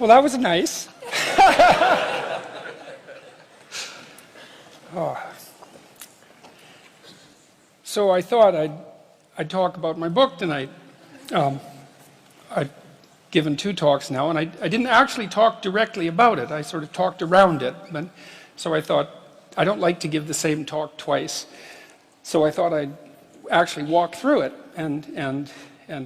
Well, that was nice. Oh. So I thought I'd talk about my book tonight. I've given 2 talks now, and I didn't actually talk directly about it. I sort of talked around it. So I thought, I don't like to give the same talk twice. So I thought I'd actually walk through it and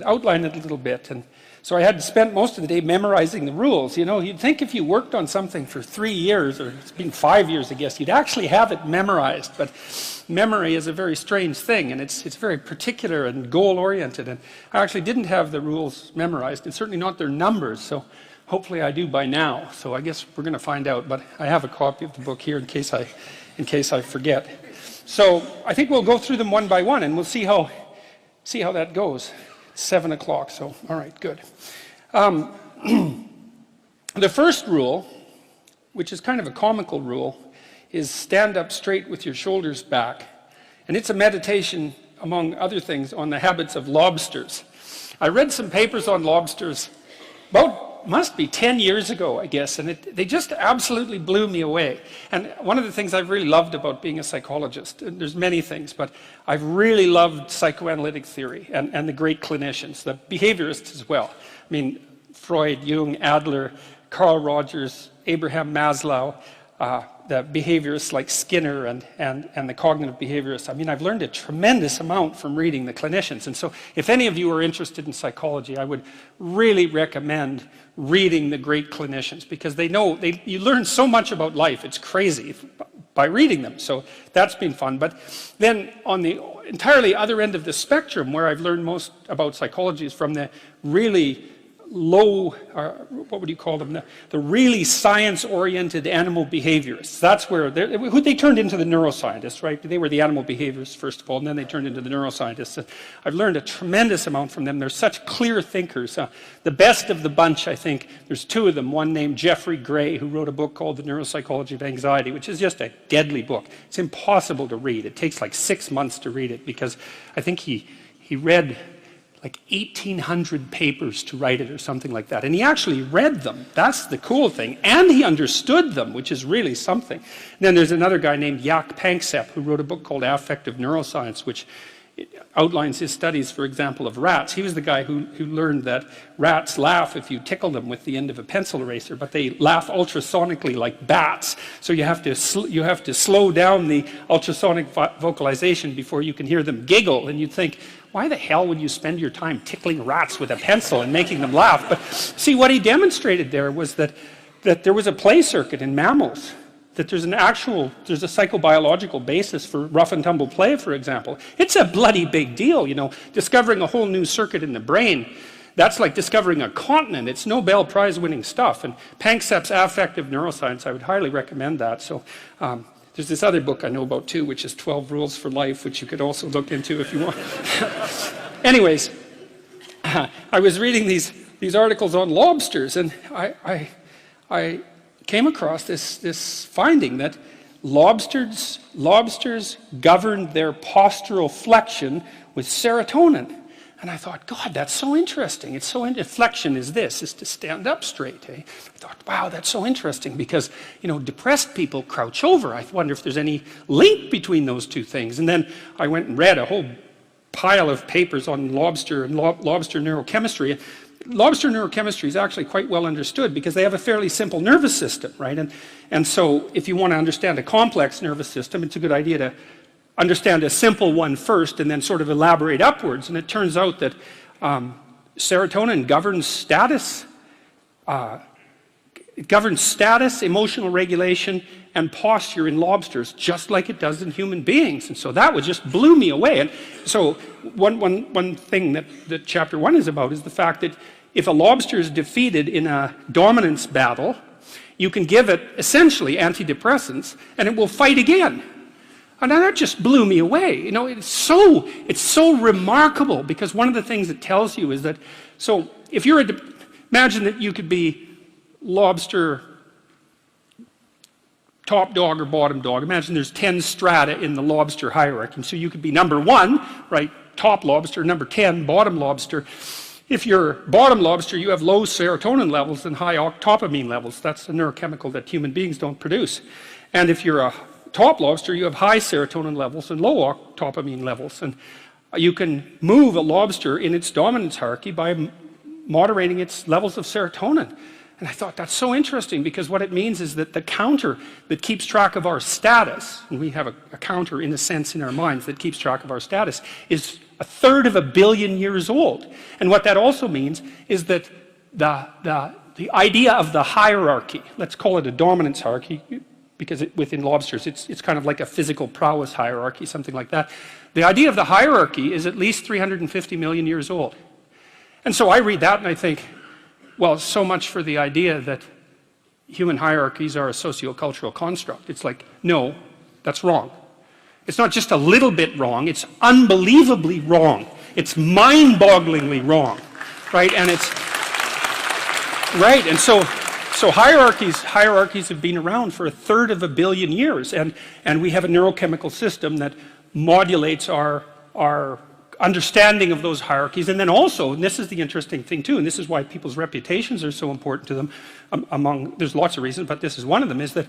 outline it a little bit. And so I had spent most of the day memorizing the rules. You know, you'd think if you worked on something for 3 years, or it's been 5 years, I guess, you'd actually have it memorized. But memory is a very strange thing, and it's very particular and goal-oriented. And I actually didn't have the rules memorized, and certainly not their numbers. So hopefully I do by now. So I guess we're going to find out. But I have a copy of the book here in case I forget. So I think we'll go through them one by one, and we'll see how that goes. 7 o'clock, so all right, good. The first rule, which is kind of a comical rule, is stand up straight with your shoulders back. And it's a meditation, among other things, on the habits of lobsters. I read some papers on lobsters must be 10 years ago, I guess, and they just absolutely blew me away. And one of the things I've really loved about being a psychologist, and there's many things, but I've really loved psychoanalytic theory and the great clinicians, the behaviorists as well. I mean, Freud, Jung, Adler, Carl Rogers, Abraham Maslow, the behaviorists like Skinner and the cognitive behaviorists. I mean, I've learned a tremendous amount from reading the clinicians. And so if any of you are interested in psychology, I would really recommend reading the great clinicians, because you learn so much about life. It's crazy by reading them. So that's been fun. But then on the entirely other end of the spectrum, where I've learned most about psychology, is from the really low, what would you call them, the really science-oriented animal behaviorists. That's where they turned into the neuroscientists, right? They were the animal behaviorists first of all, and then they turned into the neuroscientists. And I've learned a tremendous amount from them. They're such clear thinkers. The best of the bunch, I think, there's 2 of them. One named Jeffrey Gray, who wrote a book called The Neuropsychology of Anxiety, which is just a deadly book. It's impossible to read. It takes like 6 months to read it, because I think he read like 1,800 papers to write it or something like that. And he actually read them. That's the cool thing. And he understood them, which is really something. And then there's another guy named Jaak Panksepp, who wrote a book called Affective Neuroscience, which outlines his studies, for example, of rats. He was the guy who learned that rats laugh if you tickle them with the end of a pencil eraser, but they laugh ultrasonically like bats. So you have to slow down the ultrasonic vocalization before you can hear them giggle. And you'd think, why the hell would you spend your time tickling rats with a pencil and making them laugh? But see, what he demonstrated there was that there was a play circuit in mammals, that there's a psychobiological basis for rough and tumble play, for example. It's a bloody big deal, you know, discovering a whole new circuit in the brain. That's like discovering a continent. It's Nobel Prize winning stuff. And Panksepp's Affective Neuroscience, I would highly recommend that. So there's this other book I know about too, which is 12 Rules for Life, which you could also look into if you want. Anyways, I was reading these articles on lobsters, and I came across this finding that lobsters governed their postural flexion with serotonin. And I thought, God, that's so interesting. It's so flexion is to stand up straight. Eh? I thought, wow, that's so interesting, because, you know, depressed people crouch over. I wonder if there's any link between those 2 things. And then I went and read a whole pile of papers on lobster and lobster neurochemistry. Lobster neurochemistry is actually quite well understood, because they have a fairly simple nervous system, right? And so if you want to understand a complex nervous system, it's a good idea to understand a simple one first and then sort of elaborate upwards. And it turns out that serotonin governs status, emotional regulation, and posture in lobsters, just like it does in human beings. And so that just blew me away. And so one thing that chapter 1 is about is the fact that if a lobster is defeated in a dominance battle, you can give it essentially antidepressants, and it will fight again. And that just blew me away. You know, it's so remarkable, because one of the things it tells you is that, so if you're imagine that you could be lobster top dog or bottom dog. Imagine there's 10 strata in the lobster hierarchy. So you could be number 1, right, top lobster, number 10, bottom lobster. If you're bottom lobster, you have low serotonin levels and high octopamine levels. That's a neurochemical that human beings don't produce. And if you're a top lobster, you have high serotonin levels and low octopamine levels. And you can move a lobster in its dominance hierarchy by moderating its levels of serotonin. And I thought that's so interesting, because what it means is that the counter that keeps track of our status, and we have a counter in a sense in our minds that keeps track of our status, is 1/3 of a billion years old. And what that also means is that the idea of the hierarchy, let's call it a dominance hierarchy, because within lobsters it's kind of like a physical prowess hierarchy, something like that. The idea of the hierarchy is at least 350 million years old. And so I read that and I think, well, so much for the idea that human hierarchies are a sociocultural construct. It's like, no, that's wrong. It's not just a little bit wrong, it's unbelievably wrong. It's mind-bogglingly wrong, right? And it's, right, and so hierarchies have been around for 1/3 of a billion years, and we have a neurochemical system that modulates our understanding of those hierarchies. And then also, and this is the interesting thing too, and this is why people's reputations are so important to them, there's lots of reasons, but this is one of them, is that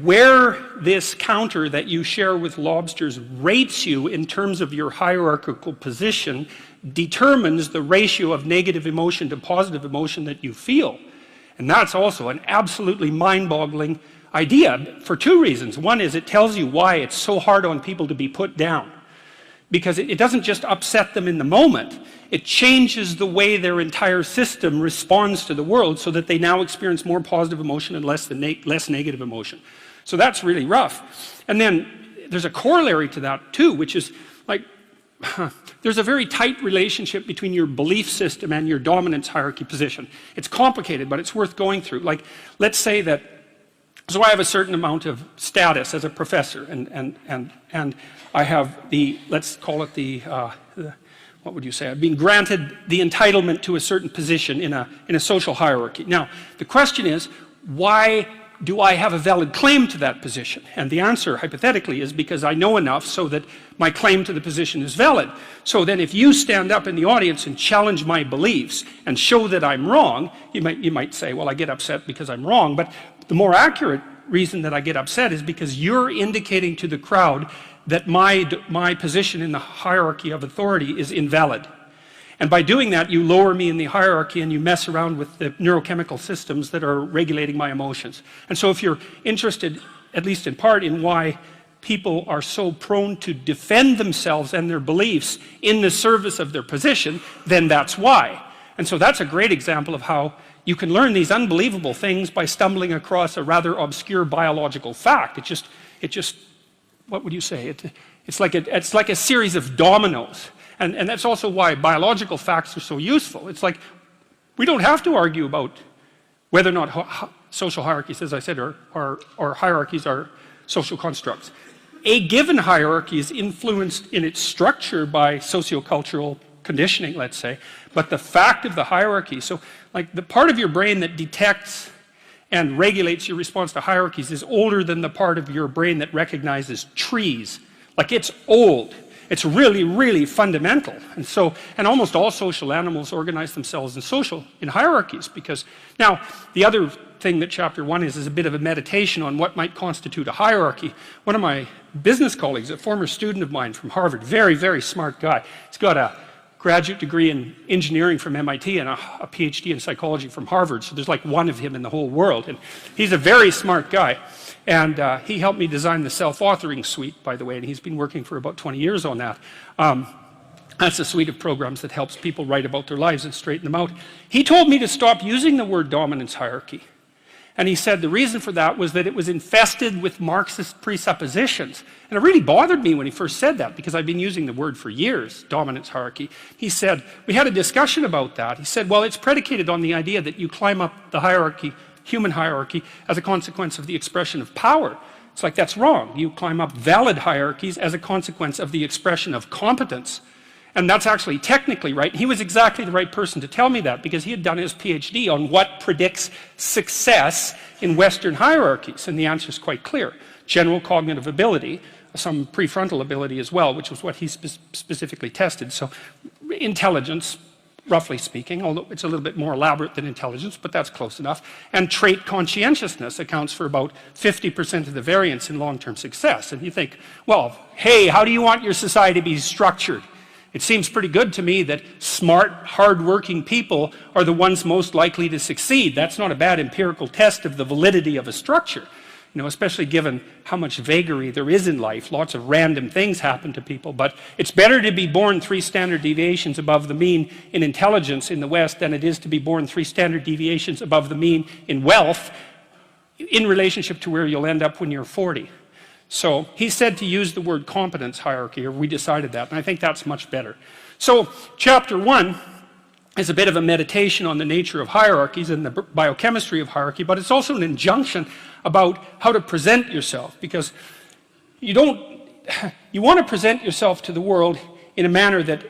where this counter that you share with lobsters rates you in terms of your hierarchical position determines the ratio of negative emotion to positive emotion that you feel. And that's also an absolutely mind-boggling idea for two reasons. One is it tells you why it's so hard on people to be put down. Because it doesn't just upset them in the moment, it changes the way their entire system responds to the world so that they now experience more positive emotion and less negative emotion. So that's really rough. And then there's a corollary to that too, which is like, there's a very tight relationship between your belief system and your dominance hierarchy position. It's complicated, but it's worth going through. Like, let's say that, so I have a certain amount of status as a professor, and I have the, let's call it the what would you say? I've been granted the entitlement to a certain position in a social hierarchy. Now, the question is, why do I have a valid claim to that position? And the answer, hypothetically, is because I know enough so that my claim to the position is valid. So then if you stand up in the audience and challenge my beliefs and show that I'm wrong, you might say, well, I get upset because I'm wrong, but the more accurate reason that I get upset is because you're indicating to the crowd that my position in the hierarchy of authority is invalid. And by doing that, you lower me in the hierarchy and you mess around with the neurochemical systems that are regulating my emotions. And so if you're interested, at least in part, in why people are so prone to defend themselves and their beliefs in the service of their position, then that's why. And so that's a great example of how you can learn these unbelievable things by stumbling across a rather obscure biological fact. It just, what would you say? It's like a series of dominoes. And that's also why biological facts are so useful. It's like, we don't have to argue about whether or not social hierarchies, as I said, or hierarchies are social constructs. A given hierarchy is influenced in its structure by sociocultural conditioning, let's say, but the fact of the hierarchy, so like the part of your brain that detects and regulates your response to hierarchies is older than the part of your brain that recognizes trees. Like, it's old. It's really, really fundamental. And so, and almost all social animals organize themselves in hierarchies, because now the other thing that chapter 1 is a bit of a meditation on what might constitute a hierarchy. One of my business colleagues, a former student of mine from Harvard, very, very smart guy. He's got a graduate degree in engineering from MIT and a PhD in psychology from Harvard. So there's like one of him in the whole world. And he's a very smart guy. And he helped me design the self-authoring suite, by the way, and he's been working for about 20 years on that. That's a suite of programs that helps people write about their lives and straighten them out. He told me to stop using the word dominance hierarchy. And he said the reason for that was that it was infested with Marxist presuppositions. And it really bothered me when he first said that, because I've been using the word for years, dominance hierarchy. He said, we had a discussion about that. He said, well, it's predicated on the idea that you climb up the hierarchy, human hierarchy, as a consequence of the expression of power. It's like, that's wrong. You climb up valid hierarchies as a consequence of the expression of competence. And that's actually technically right. He was exactly the right person to tell me that, because he had done his PhD on what predicts success in Western hierarchies. And the answer is quite clear. General cognitive ability, some prefrontal ability as well, which was what he specifically tested. So intelligence, roughly speaking, although it's a little bit more elaborate than intelligence, but that's close enough. And trait conscientiousness accounts for about 50% of the variance in long-term success. And you think, well, hey, how do you want your society to be structured? It seems pretty good to me that smart, hard-working people are the ones most likely to succeed. That's not a bad empirical test of the validity of a structure. You know, especially given how much vagary there is in life. Lots of random things happen to people, but it's better to be born 3 standard deviations above the mean in intelligence in the West than it is to be born 3 standard deviations above the mean in wealth in relationship to where you'll end up when you're 40. So he said to use the word competence hierarchy, or we decided that, and I think that's much better. So chapter 1 is a bit of a meditation on the nature of hierarchies and the biochemistry of hierarchy, but it's also an injunction about how to present yourself, because you want to present yourself to the world in a manner that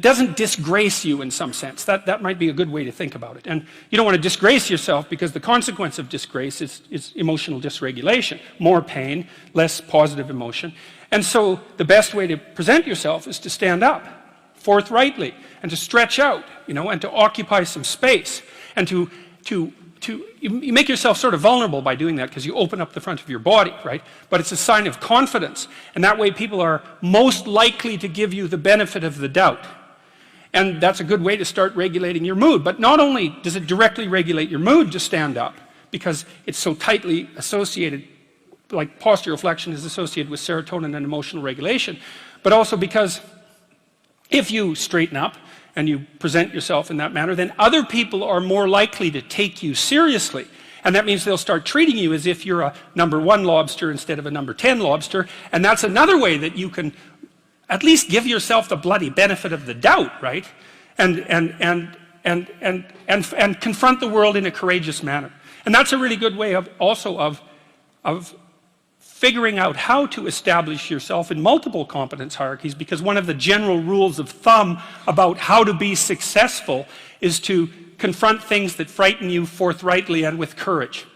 doesn't disgrace you in some sense. That might be a good way to think about it. And you don't want to disgrace yourself, because the consequence of disgrace is emotional dysregulation, more pain, less positive emotion. And so the best way to present yourself is to stand up forthrightly and to stretch out, you know, and to occupy some space, and you make yourself sort of vulnerable by doing that, because you open up the front of your body, right? But it's a sign of confidence, and that way people are most likely to give you the benefit of the doubt. And that's a good way to start regulating your mood. But not only does it directly regulate your mood to stand up, because it's so tightly associated, like postural flexion is associated with serotonin and emotional regulation, but also because if you straighten up and you present yourself in that manner, then other people are more likely to take you seriously. And that means they'll start treating you as if you're a number 1 lobster instead of a number 10 lobster. And that's another way that you can at least give yourself the bloody benefit of the doubt, right? And confront the world in a courageous manner. And that's a really good way of figuring out how to establish yourself in multiple competence hierarchies, because one of the general rules of thumb about how to be successful is to confront things that frighten you forthrightly and with courage.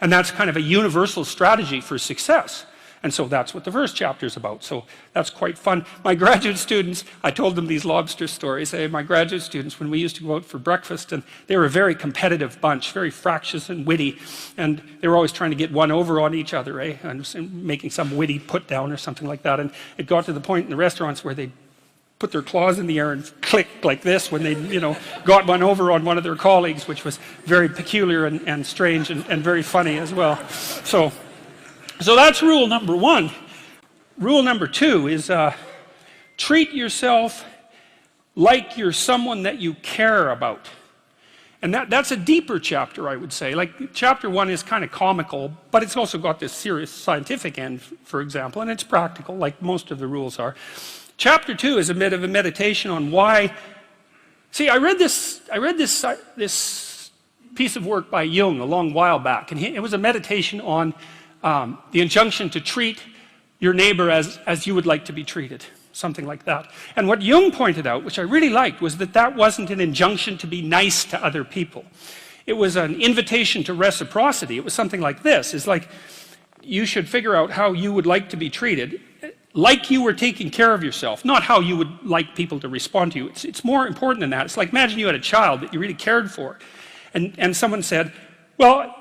And that's kind of a universal strategy for success. And so that's what the first chapter is about. So that's quite fun. My graduate students, I told them these lobster stories. My graduate students, when we used to go out for breakfast, and they were a very competitive bunch, very fractious and witty, and they were always trying to get one over on each other, and making some witty put down or something like that. And it got to the point in the restaurants where they put their claws in the air and click like this when they, you know, got one over on one of their colleagues, which was very peculiar and strange and very funny as well. So that's rule number 1. Rule number 2 is treat yourself like you're someone that you care about. And that's a deeper chapter, I would say. Like, chapter 1 is kind of comical, but it's also got this serious scientific end, for example, and it's practical, like most of the rules are. Chapter 2 is a bit of a meditation on why. See, I read this piece of work by Jung a long while back, and it was a meditation on the injunction to treat your neighbor as you would like to be treated, something like that. And what Jung pointed out, which I really liked, was that wasn't an injunction to be nice to other people. It was an invitation to reciprocity. It was something like this. It's like, you should figure out how you would like to be treated, like you were taking care of yourself, not how you would like people to respond to you. It's more important than that. It's like, imagine you had a child that you really cared for, and someone said, well,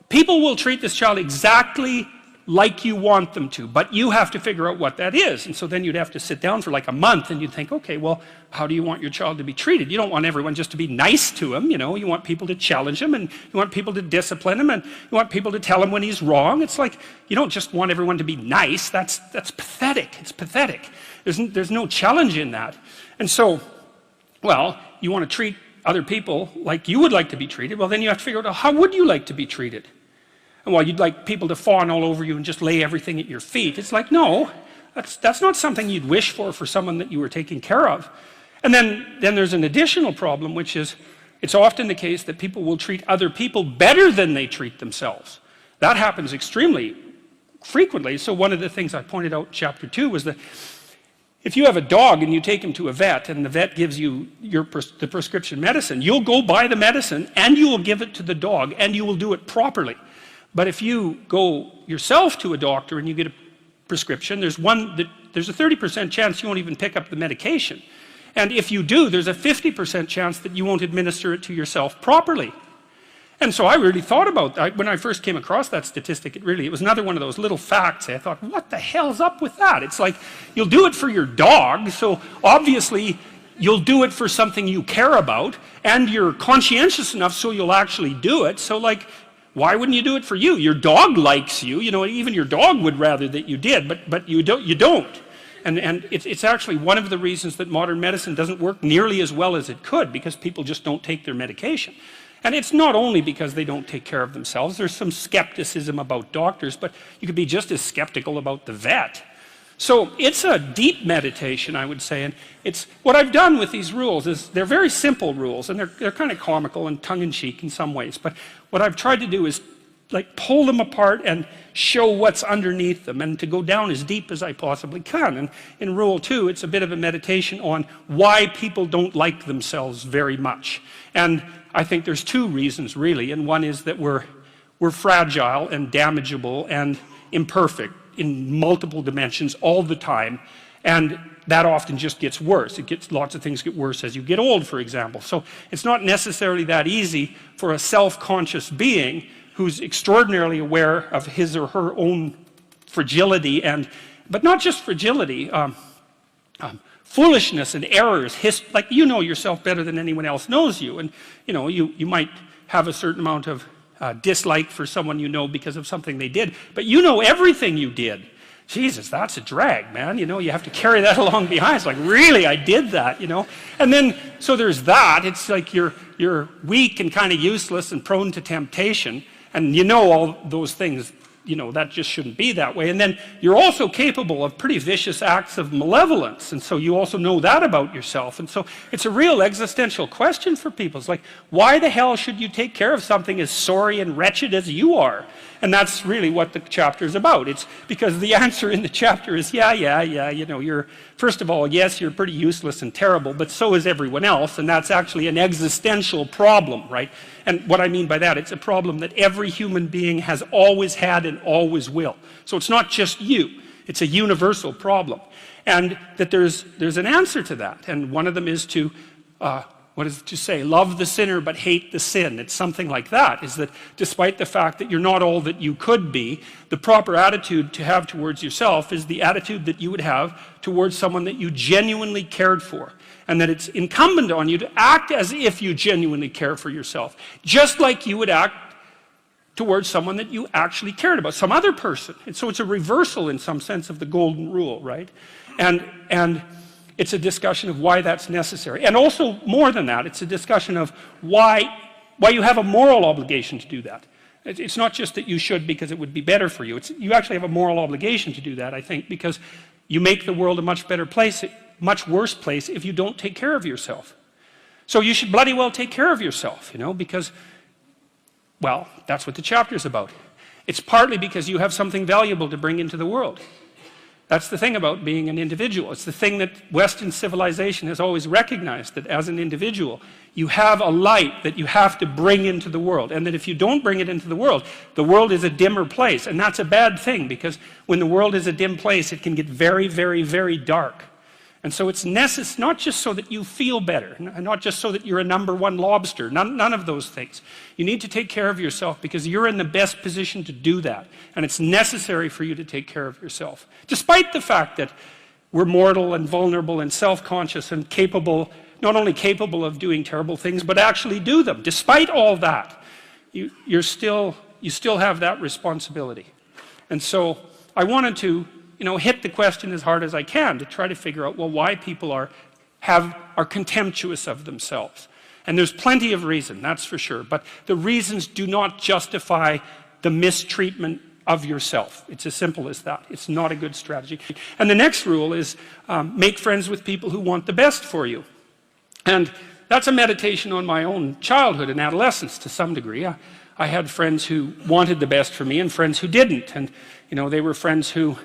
people will treat this child exactly like you want them to, but you have to figure out what that is. And so then you'd have to sit down for like a month, and you'd think, okay, well, how do you want your child to be treated? You don't want everyone just to be nice to him, you know. You want people to challenge him, and you want people to discipline him, and you want people to tell him when he's wrong. It's like, you don't just want everyone to be nice. That's pathetic. It's pathetic. There's no challenge in that. And so, well, you want to treat other people like you would like to be treated. Well, then you have to figure out, how would you like to be treated? And well, you'd like people to fawn all over you and just lay everything at your feet. It's like, no, that's not something you'd wish for someone that you were taking care of. And then there's an additional problem, which is, it's often the case that people will treat other people better than they treat themselves. That happens extremely frequently. So one of the things I pointed out in chapter 2 was that if you have a dog and you take him to a vet, and the vet gives you the prescription medicine, you'll go buy the medicine and you will give it to the dog, and you will do it properly. But if you go yourself to a doctor and you get a prescription, there's a 30% chance you won't even pick up the medication. And if you do, there's a 50% chance that you won't administer it to yourself properly. And so I really thought about that. When I first came across that statistic, it was another one of those little facts. I thought, what the hell's up with that? It's like, you'll do it for your dog, so obviously you'll do it for something you care about, and you're conscientious enough so you'll actually do it. So like, why wouldn't you do it for you? Your dog likes you, you know, even your dog would rather that you did, but you don't. And it's actually one of the reasons that modern medicine doesn't work nearly as well as it could, because people just don't take their medication. And it's not only because they don't take care of themselves. There's some skepticism about doctors, but you could be just as skeptical about the vet. So it's a deep meditation, I would say, and it's what I've done with these rules is they're very simple rules, and they're kind of comical and tongue-in-cheek in some ways, but what I've tried to do is like pull them apart and show what's underneath them, and to go down as deep as I possibly can. And in rule 2, it's a bit of a meditation on why people don't like themselves very much. And I think there's 2 reasons really, and one is that we're fragile and damageable and imperfect in multiple dimensions all the time, and that often just gets worse. Lots of things get worse as you get old, for example. So it's not necessarily that easy for a self-conscious being who's extraordinarily aware of his or her own fragility, but not just fragility, foolishness and errors. Like, you know yourself better than anyone else knows you, and you know you might have a certain amount of dislike for someone you know because of something they did, but you know everything you did. Jesus, that's a drag, man. You know, you have to carry that along behind. It's like, really, I did that, you know? And then, so there's that. It's like you're weak and kind of useless and prone to temptation, and you know all those things, you know, that just shouldn't be that way. And then you're also capable of pretty vicious acts of malevolence, and so you also know that about yourself. And so it's a real existential question for people. It's like, why the hell should you take care of something as sorry and wretched as you are? And that's really what the chapter is about. It's because the answer in the chapter is, yeah, you know, first of all, yes, you're pretty useless and terrible, but so is everyone else, and that's actually an existential problem, right? And what I mean by that, it's a problem that every human being has always had and always will. So it's not just you, it's a universal problem. And that there's an answer to that, and one of them is to, what does it say? Love the sinner but hate the sin. It's something like that, is that despite the fact that you're not all that you could be, the proper attitude to have towards yourself is the attitude that you would have towards someone that you genuinely cared for. And that it's incumbent on you to act as if you genuinely care for yourself, just like you would act towards someone that you actually cared about, some other person. And so it's a reversal in some sense of the golden rule, right? And it's a discussion of why that's necessary. And also, more than that, it's a discussion of why you have a moral obligation to do that. It's not just that you should because it would be better for you. You actually have a moral obligation to do that, I think, because you make the world a much better place, much worse place if you don't take care of yourself. So you should bloody well take care of yourself, you know, because, well, that's what the chapter's about. It's partly because you have something valuable to bring into the world. That's the thing about being an individual. It's the thing that Western civilization has always recognized, that as an individual, you have a light that you have to bring into the world, and that if you don't bring it into the world is a dimmer place, and that's a bad thing, because when the world is a dim place, it can get very, very, very dark. And so it's necessary, not just so that you feel better, not just so that you're a #1 lobster, none of those things. You need to take care of yourself because you're in the best position to do that. And it's necessary for you to take care of yourself. Despite the fact that we're mortal and vulnerable and self-conscious and capable, not only capable of doing terrible things, but actually do them. Despite all that, you still have that responsibility. And so I wanted to, you know, hit the question as hard as I can to try to figure out, well, why people are contemptuous of themselves. And there's plenty of reason, that's for sure, but the reasons do not justify the mistreatment of yourself. It's as simple as that. It's not a good strategy. And the next rule is make friends with people who want the best for you. And that's a meditation on my own childhood and adolescence to some degree. I had friends who wanted the best for me and friends who didn't. And, you know, they were friends who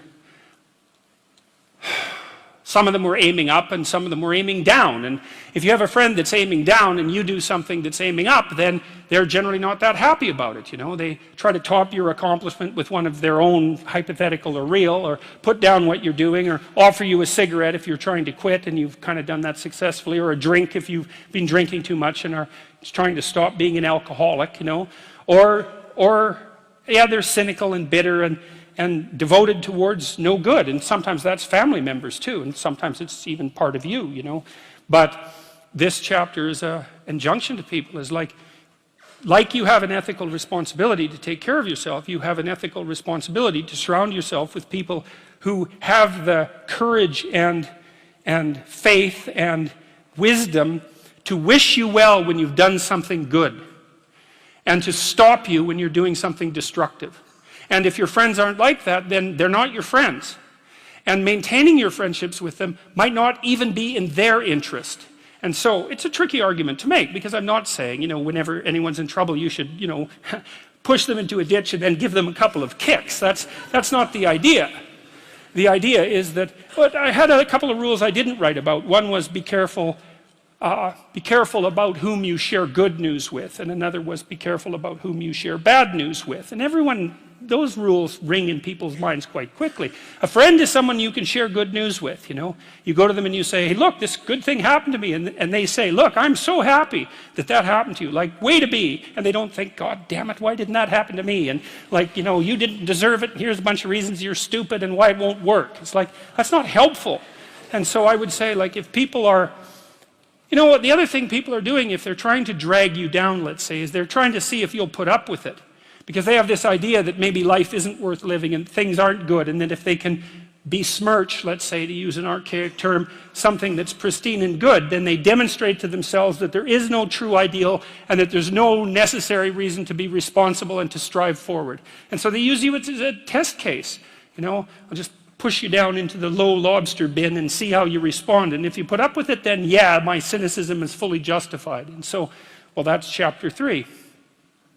Some of them were aiming up and some of them were aiming down. And if you have a friend that's aiming down and you do something that's aiming up, then they're generally not that happy about it, you know. They try to top your accomplishment with one of their own, hypothetical or real, or put down what you're doing, or offer you a cigarette if you're trying to quit and you've kind of done that successfully, or a drink if you've been drinking too much and are trying to stop being an alcoholic, you know. Or yeah, they're cynical and bitter and devoted towards no good, and sometimes that's family members too, and sometimes it's even part of you, you know. But this chapter is an injunction to people, is like you have an ethical responsibility to take care of yourself, you have an ethical responsibility to surround yourself with people who have the courage and faith and wisdom to wish you well when you've done something good, and to stop you when you're doing something destructive. And if your friends aren't like that, then they're not your friends. And maintaining your friendships with them might not even be in their interest. And so it's a tricky argument to make, because I'm not saying, you know, whenever anyone's in trouble, you should, you know, push them into a ditch and then give them a couple of kicks. That's not the idea. The idea is that, but I had a couple of rules I didn't write about. One was be careful about whom you share good news with, and another was be careful about whom you share bad news with. And everyone, those rules ring in people's minds quite quickly. A friend is someone you can share good news with, you know. You go to them and you say, hey, look, this good thing happened to me, and they say, look, I'm so happy that that happened to you, like, way to be. And they don't think, God damn it, why didn't that happen to me? And like, you know, you didn't deserve it, and here's a bunch of reasons you're stupid and why it won't work. It's like, that's not helpful. And so I would say, like, if people are, you know what, the other thing people are doing, if they're trying to drag you down, let's say, is they're trying to see if you'll put up with it. Because they have this idea that maybe life isn't worth living and things aren't good, and that if they can besmirch, let's say, to use an archaic term, something that's pristine and good, then they demonstrate to themselves that there is no true ideal and that there's no necessary reason to be responsible and to strive forward. And so they use you as a test case. You know, I'll just push you down into the low lobster bin and see how you respond. And if you put up with it, then yeah, my cynicism is fully justified. And so, well, that's chapter 3.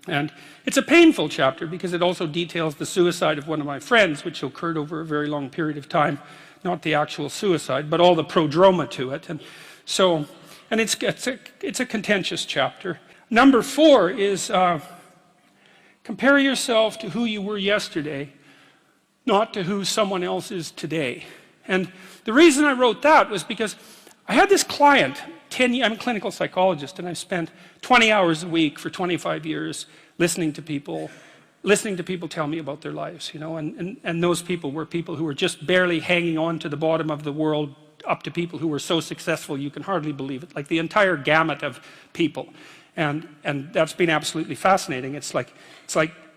And it's a painful chapter because it also details the suicide of one of my friends, which occurred over a very long period of time. Not the actual suicide, but all the prodroma to it. And so, and it's a contentious chapter. Number 4 is compare yourself to who you were yesterday, not to who someone else is today. And the reason I wrote that was because I had this client, I'm a clinical psychologist, and I've spent 20 hours a week for 25 years listening to people tell me about their lives, you know, and those people were people who were just barely hanging on to the bottom of the world, up to people who were so successful you can hardly believe it, like the entire gamut of people. And that's been absolutely fascinating. It's like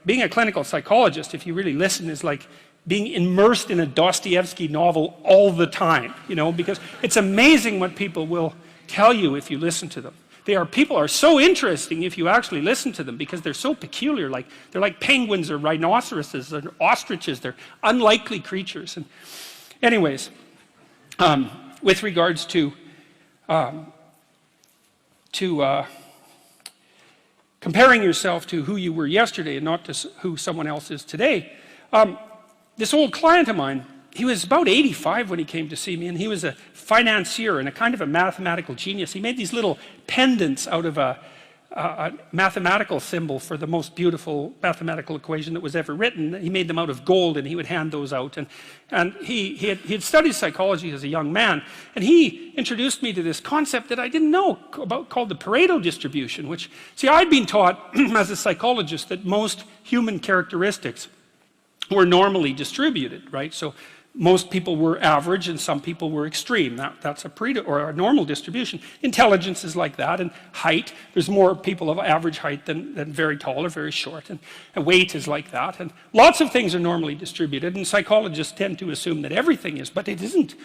being a clinical psychologist, if you really listen, is like being immersed in a Dostoevsky novel all the time, you know, because it's amazing what people will tell you if you listen to them. People are so interesting if you actually listen to them, because they're so peculiar. Like, they're like penguins or rhinoceroses or ostriches. They're unlikely creatures. And anyways, with regards to comparing yourself to who you were yesterday and not to who someone else is today, this old client of mine, he was about 85 when he came to see me, and he was a financier and a kind of a mathematical genius. He made these little pendants out of a mathematical symbol for the most beautiful mathematical equation that was ever written. He made them out of gold, and he would hand those out. And he had studied psychology as a young man, and he introduced me to this concept that I didn't know about, called the Pareto distribution, which, see, I'd been taught as a psychologist that most human characteristics were normally distributed, right? So most people were average and some people were extreme. That's a Pareto, or a normal distribution. Intelligence is like that, and height, there's more people of average height than very tall or very short, and weight is like that, and lots of things are normally distributed, and psychologists tend to assume that everything is, but it isn't.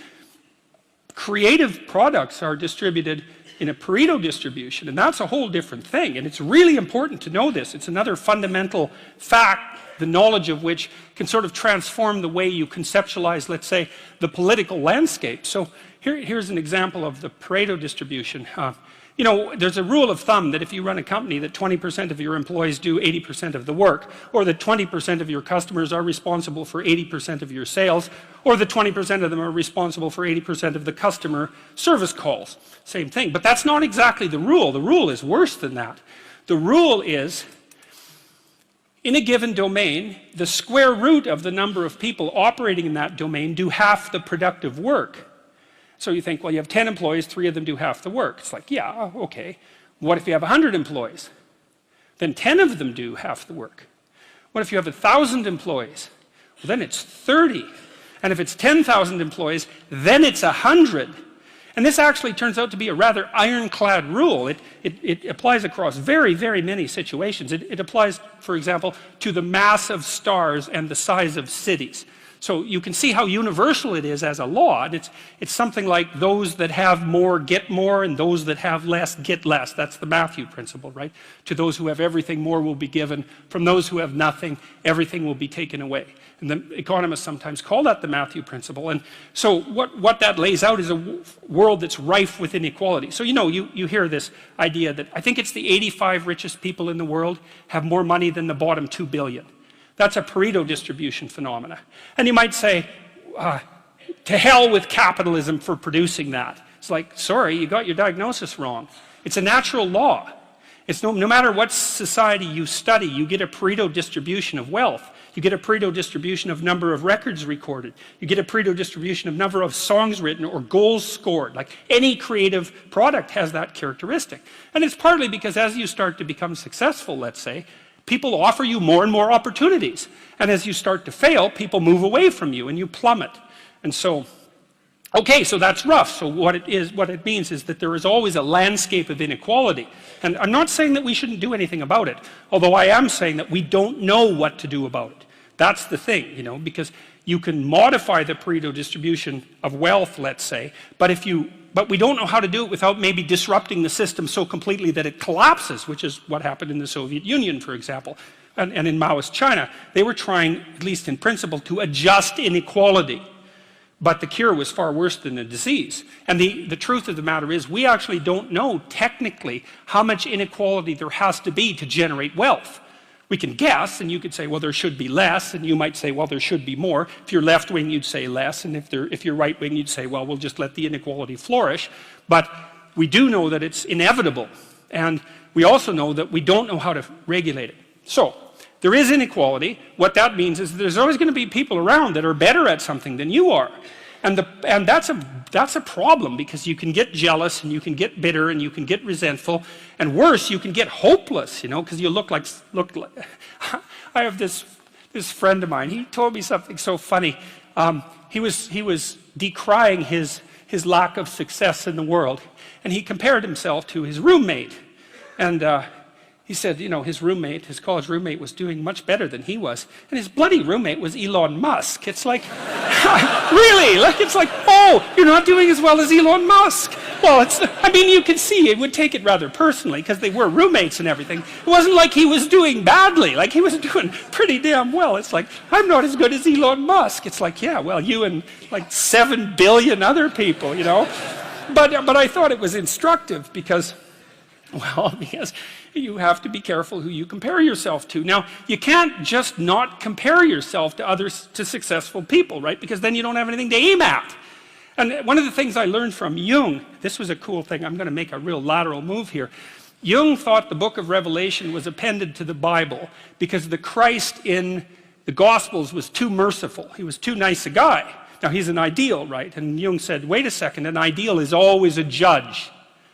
Creative products are distributed in a Pareto distribution, and that's a whole different thing, and it's really important to know this. It's another fundamental fact, the knowledge of which can sort of transform the way you conceptualize, let's say, the political landscape. So here's an example of the Pareto distribution. You know, there's a rule of thumb that if you run a company that 20% of your employees do 80% of the work, or that 20% of your customers are responsible for 80% of your sales, or that 20% of them are responsible for 80% of the customer service calls. Same thing. But that's not exactly the rule. The rule is worse than that. The rule is, in a given domain, the square root of the number of people operating in that domain do half the productive work. So you think, well, you have 10 employees, 3 of them do half the work. It's like, yeah, okay. What if you have 100 employees? Then 10 of them do half the work. What if you have 1,000 employees? Well, then it's 30. And if it's 10,000 employees, then it's 100. And this actually turns out to be a rather ironclad rule. It applies across very, very many situations. It applies, for example, to the mass of stars and the size of cities. So you can see how universal it is as a law. And it's something like those that have more get more, and those that have less get less. That's the Matthew principle, right? To those who have everything, more will be given. From those who have nothing, everything will be taken away. And the economists sometimes call that the Matthew principle. And so what that lays out is a world that's rife with inequality. So you know, you hear this idea that I think it's the 85 richest people in the world have more money than the bottom 2 billion. That's a Pareto distribution phenomena. And you might say, to hell with capitalism for producing that. It's like, sorry, you got your diagnosis wrong. It's a natural law. It's no matter what society you study, you get a Pareto distribution of wealth. You get a Pareto distribution of number of records recorded. You get a Pareto distribution of number of songs written or goals scored. Like any creative product has that characteristic. And it's partly because as you start to become successful, let's say, people offer you more and more opportunities. And as you start to fail, people move away from you and you plummet. And so, okay, so that's rough. So what it means is that there is always a landscape of inequality. And I'm not saying that we shouldn't do anything about it, although I am saying that we don't know what to do about it. That's the thing, you know, because you can modify the Pareto distribution of wealth, let's say, but we don't know how to do it without maybe disrupting the system so completely that it collapses, which is what happened in the Soviet Union, for example, and in Maoist China. They were trying, at least in principle, to adjust inequality. But the cure was far worse than the disease. And the truth of the matter is, we actually don't know technically how much inequality there has to be to generate wealth. We can guess, and you could say, well, there should be less, and you might say, well, there should be more. If you're left-wing, you'd say less, and if you're right-wing, you'd say, well, we'll just let the inequality flourish. But we do know that it's inevitable, and we also know that we don't know how to regulate it. So, there is inequality. What that means is there's always going to be people around that are better at something than you are. And that's a problem, because you can get jealous, and you can get bitter, and you can get resentful, and worse, you can get hopeless, you know, because you look like I have this friend of mine. He told me something so funny. He was decrying his lack of success in the world, and he compared himself to his roommate. And he said, you know, his college roommate was doing much better than he was. And his bloody roommate was Elon Musk. It's like, really? Like, it's like, oh, you're not doing as well as Elon Musk. Well, I mean, you can see it would take it rather personally, because they were roommates and everything. It wasn't like he was doing badly. Like, he was doing pretty damn well. It's like, I'm not as good as Elon Musk. It's like, yeah, well, you and like 7 billion other people, you know. But I thought it was instructive because you have to be careful who you compare yourself to. Now, you can't just not compare yourself to successful people, right? Because then you don't have anything to aim at. And one of the things I learned from Jung, this was a cool thing, I'm going to make a real lateral move here. Jung thought the book of Revelation was appended to the Bible because the Christ in the Gospels was too merciful. He was too nice a guy. Now, he's an ideal, right? And Jung said, wait a second, an ideal is always a judge.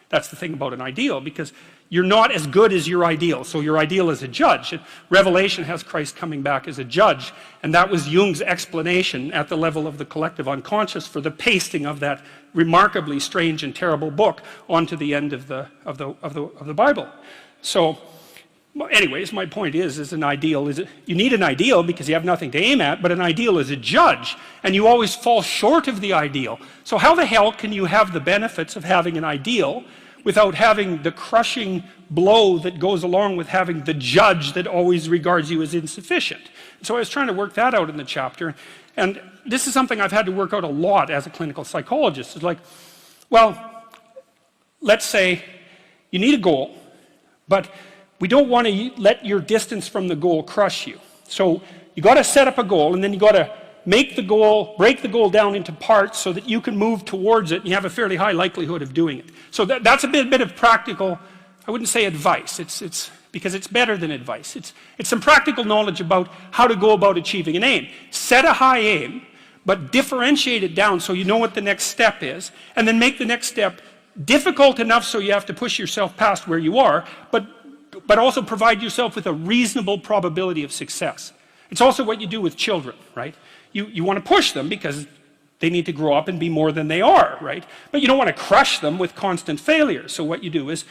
That's the thing about an ideal, because you're not as good as your ideal, so your ideal is a judge. Revelation has Christ coming back as a judge, and that was Jung's explanation at the level of the collective unconscious for the pasting of that remarkably strange and terrible book onto the end of the Bible. So, anyways, my point is an ideal you need an ideal because you have nothing to aim at, but an ideal is a judge, and you always fall short of the ideal. So how the hell can you have the benefits of having an ideal without having the crushing blow that goes along with having the judge that always regards you as insufficient? So I was trying to work that out in the chapter, and this is something I've had to work out a lot as a clinical psychologist. It's like, well, let's say you need a goal, but we don't want to let your distance from the goal crush you. So you got to set up a goal, and then you got to break the goal down into parts so that you can move towards it, and you have a fairly high likelihood of doing it. So that's a bit of practical, I wouldn't say advice, it's because it's better than advice. It's some practical knowledge about how to go about achieving an aim. Set a high aim, but differentiate it down so you know what the next step is, and then make the next step difficult enough so you have to push yourself past where you are, but also provide yourself with a reasonable probability of success. It's also what you do with children, right? You want to push them because they need to grow up and be more than they are, right? But you don't want to crush them with constant failure. So what you do is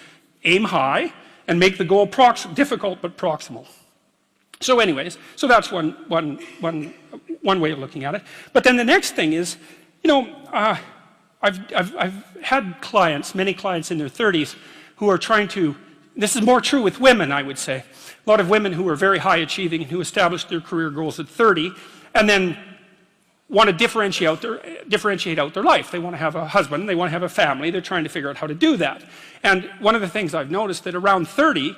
aim high and make the goal difficult but proximal. So anyways, so that's one way of looking at it. But then the next thing is, you know, I've had clients, many clients in their 30s who are trying to, this is more true with women, I would say. A lot of women who are very high achieving and who established their career goals at 30 and then want to differentiate out their life. They want to have a husband, they want to have a family, they're trying to figure out how to do that. And one of the things I've noticed that around 30,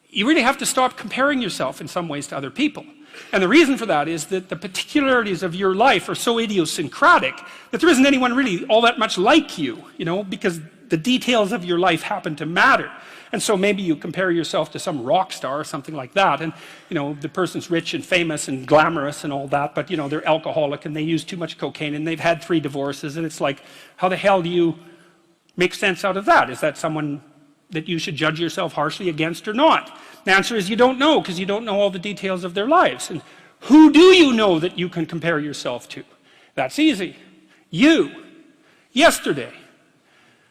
you really have to stop comparing yourself in some ways to other people. And the reason for that is that the particularities of your life are so idiosyncratic that there isn't anyone really all that much like you, you know, because the details of your life happen to matter. And so maybe you compare yourself to some rock star or something like that, and you know, the person's rich and famous and glamorous and all that, but you know, they're alcoholic and they use too much cocaine and they've had 3 divorces, and it's like, how the hell do you make sense out of that? Is that someone that you should judge yourself harshly against or not? The answer is you don't know, because you don't know all the details of their lives. And who do you know that you can compare yourself to? That's easy. You. Yesterday.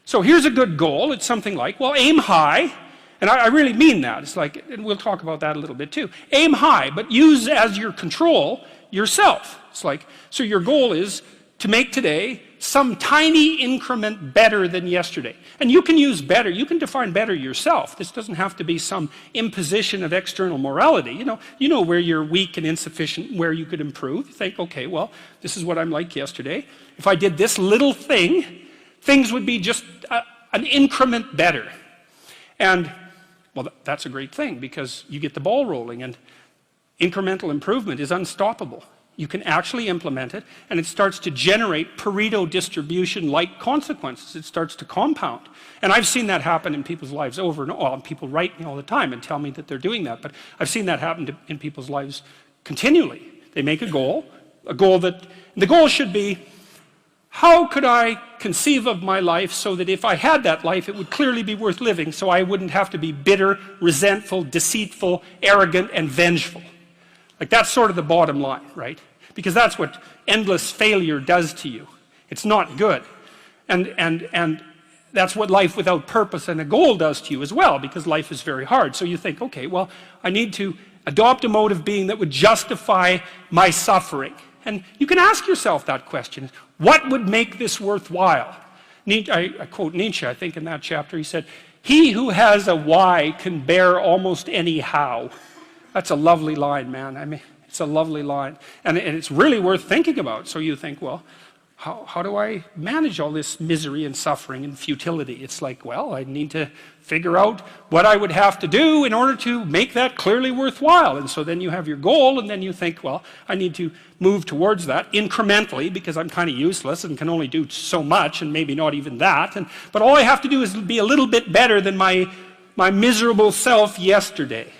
So here's a good goal. It's something like, well, aim high. And I really mean that. It's like, and we'll talk about that a little bit too. Aim high, but use as your control yourself. It's like, so your goal is to make today some tiny increment better than yesterday. And you can use better, you can define better yourself. This doesn't have to be some imposition of external morality. You know where you're weak and insufficient, where you could improve. You think, okay, well, this is what I'm like yesterday. If I did this little thing, things would be just an increment better. And, well, that's a great thing, because you get the ball rolling, and incremental improvement is unstoppable. You can actually implement it, and it starts to generate Pareto distribution-like consequences. It starts to compound. And I've seen that happen in people's lives over and over. Well, people write me all the time and tell me that they're doing that, but I've seen that happen in people's lives continually. They make a goal that, the goal should be, how could I conceive of my life so that if I had that life, it would clearly be worth living, so I wouldn't have to be bitter, resentful, deceitful, arrogant, and vengeful. Like, that's sort of the bottom line, right? Because that's what endless failure does to you. It's not good. And that's what life without purpose and a goal does to you as well, because life is very hard. So you think, okay, well, I need to adopt a mode of being that would justify my suffering. And you can ask yourself that question. What would make this worthwhile? I quote Nietzsche, I think, in that chapter. He said, "He who has a why can bear almost any how." That's a lovely line, man. I mean, it's a lovely line. And it's really worth thinking about. So you think, well, how do I manage all this misery and suffering and futility? It's like, well, I need to figure out what I would have to do in order to make that clearly worthwhile. And so then you have your goal, and then you think, well, I need to move towards that incrementally, because I'm kind of useless and can only do so much, and maybe not even that. But all I have to do is be a little bit better than my miserable self yesterday.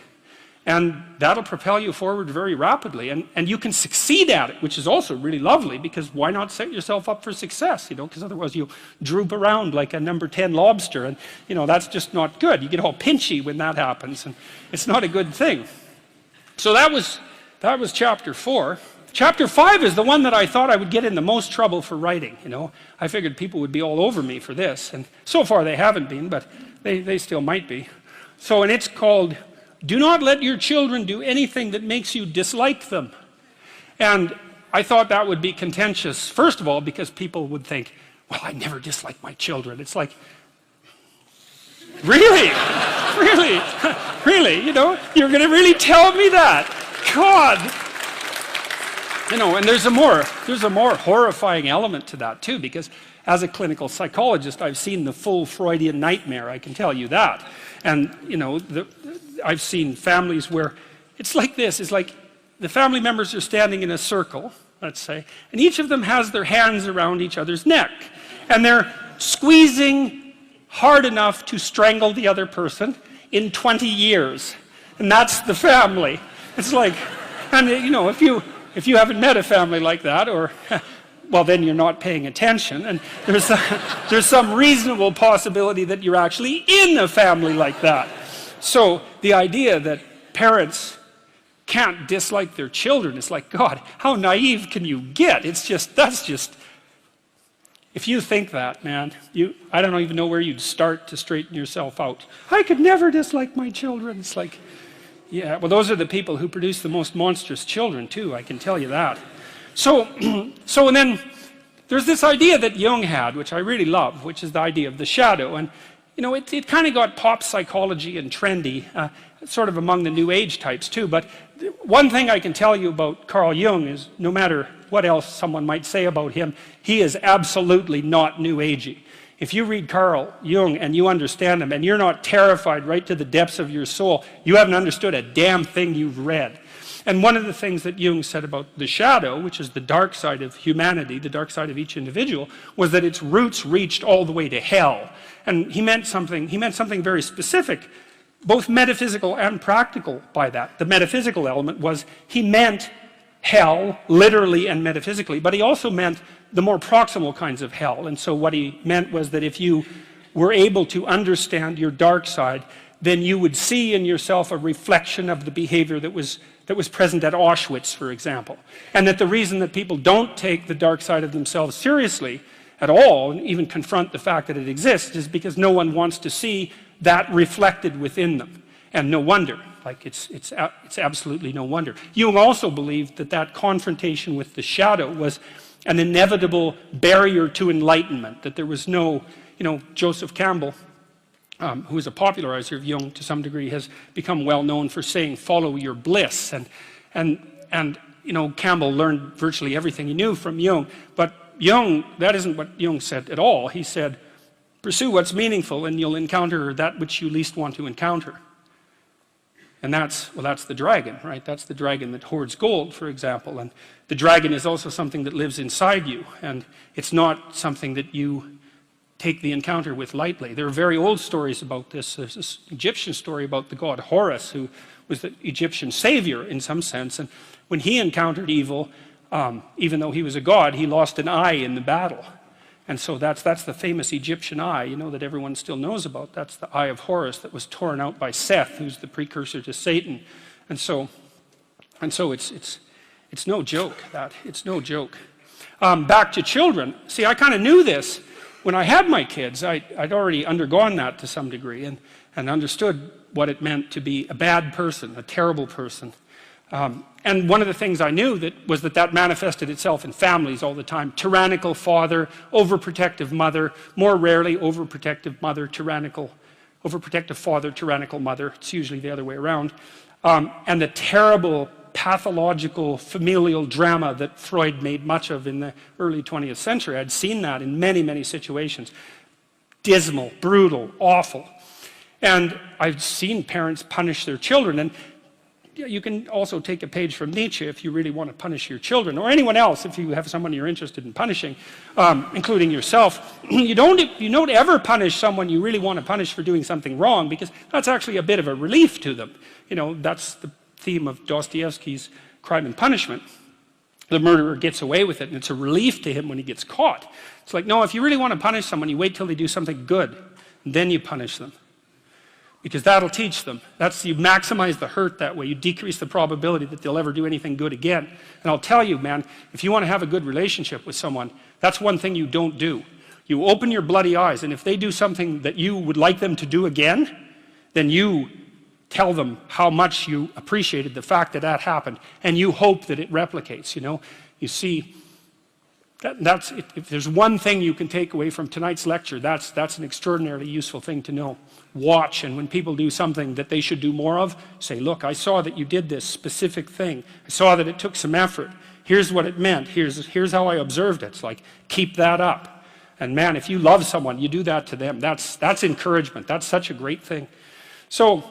And that'll propel you forward very rapidly, and you can succeed at it, which is also really lovely, because why not set yourself up for success, you know, because otherwise you'll droop around like a number 10 lobster, and you know, that's just not good. You get all pinchy when that happens, and it's not a good thing. So that was chapter 4. Chapter 5 is the one that I thought I would get in the most trouble for writing, you know. I figured people would be all over me for this, and so far they haven't been, but they still might be. So, and it's called, "Do not let your children do anything that makes you dislike them." And I thought that would be contentious, first of all, because people would think, well, I never dislike my children. It's like, really? Really? Really? You know, you're going to really tell me that? God! You know, and there's a more horrifying element to that too, because as a clinical psychologist, I've seen the full Freudian nightmare, I can tell you that. And, you know, I've seen families where it's like this. It's like the family members are standing in a circle, let's say, and each of them has their hands around each other's neck. And they're squeezing hard enough to strangle the other person in 20 years. And that's the family. It's like, and you know, if you haven't met a family like that, or, well, then you're not paying attention, and there's some reasonable possibility that you're actually in a family like that. So the idea that parents can't dislike their children, it's like, God, how naive can you get? It's just, that's just, if you think that, man, I don't even know where you'd start to straighten yourself out. I could never dislike my children. It's like, yeah, well, those are the people who produce the most monstrous children, too, I can tell you that. So and then there's this idea that Jung had, which I really love, which is the idea of the shadow. And, you know, it kind of got pop psychology and trendy, sort of among the New Age types, too. But one thing I can tell you about Carl Jung is, no matter what else someone might say about him, he is absolutely not New Agey. If you read Carl Jung and you understand him and you're not terrified right to the depths of your soul, you haven't understood a damn thing you've read. And one of the things that Jung said about the shadow, which is the dark side of humanity, the dark side of each individual, was that its roots reached all the way to hell. And he meant something very specific, both metaphysical and practical by that. The metaphysical element was he meant hell, literally and metaphysically, but he also meant the more proximal kinds of hell. And so what he meant was that if you were able to understand your dark side, then you would see in yourself a reflection of the behavior that was present at Auschwitz, for example. And that the reason that people don't take the dark side of themselves seriously at all, and even confront the fact that it exists, is because no one wants to see that reflected within them. And no wonder. Like, it's absolutely no wonder. Jung also believed that that confrontation with the shadow was an inevitable barrier to enlightenment, that there was no, you know, Joseph Campbell, who is a popularizer of Jung to some degree, has become well known for saying, follow your bliss. And you know, Campbell learned virtually everything he knew from Jung. But Jung, that isn't what Jung said at all. He said, pursue what's meaningful and you'll encounter that which you least want to encounter. And that's the dragon, right? That's the dragon that hoards gold, for example. And the dragon is also something that lives inside you. And it's not something that you take the encounter with lightly. There are very old stories about this. There's this Egyptian story about the god Horus, who was the Egyptian savior in some sense. And when he encountered evil, even though he was a god, he lost an eye in the battle. And so that's the famous Egyptian eye, you know, that everyone still knows about. That's the eye of Horus that was torn out by Seth, who's the precursor to Satan. And so it's no joke, that. It's no joke. Back to children. See, I kind of knew this. When I had my kids, I'd already undergone that to some degree and understood what it meant to be a bad person, a terrible person. And one of the things I knew was that manifested itself in families all the time. Tyrannical father, overprotective mother, more rarely overprotective mother, overprotective father, tyrannical mother. It's usually the other way around. And the terrible pathological familial drama that Freud made much of in the early 20th century. I'd seen that in many, many situations. Dismal, brutal, awful. And I've seen parents punish their children. And you can also take a page from Nietzsche if you really want to punish your children, or anyone else if you have someone you're interested in punishing, including yourself. You don't ever punish someone you really want to punish for doing something wrong, because that's actually a bit of a relief to them. You know, that's the theme of Dostoevsky's Crime and Punishment. The murderer gets away with it, and it's a relief to him when he gets caught. It's like, no, if you really want to punish someone, you wait till they do something good, and then you punish them. Because that'll teach them. You maximize the hurt that way. You decrease the probability that they'll ever do anything good again. And I'll tell you, man, if you want to have a good relationship with someone, that's one thing you don't do. You open your bloody eyes, and if they do something that you would like them to do again, then you tell them how much you appreciated the fact that that happened, and you hope that it replicates, you know. You see, if there's one thing you can take away from tonight's lecture, that's an extraordinarily useful thing to know. Watch, and when people do something that they should do more of, say, look, I saw that you did this specific thing. I saw that it took some effort. Here's what it meant. Here's how I observed it. It's like, keep that up. And man, if you love someone, you do that to them. That's encouragement. That's such a great thing. So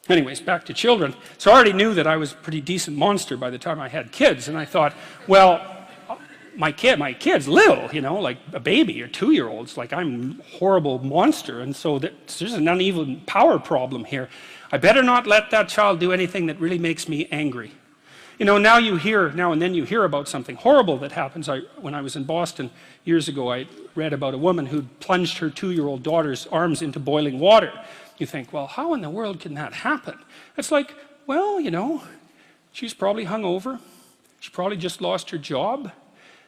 anyways, back to children. So I already knew that I was a pretty decent monster by the time I had kids. And I thought, well, my kid's little, you know, like a baby or 2-year-olds. Like, I'm a horrible monster. And so there's an uneven power problem here. I better not let that child do anything that really makes me angry. You know, now and then you hear about something horrible that happens. When I was in Boston years ago, I read about a woman who plunged her 2-year-old daughter's arms into boiling water. You think, well, how in the world can that happen? It's like, well, you know, she's probably hungover. She probably just lost her job.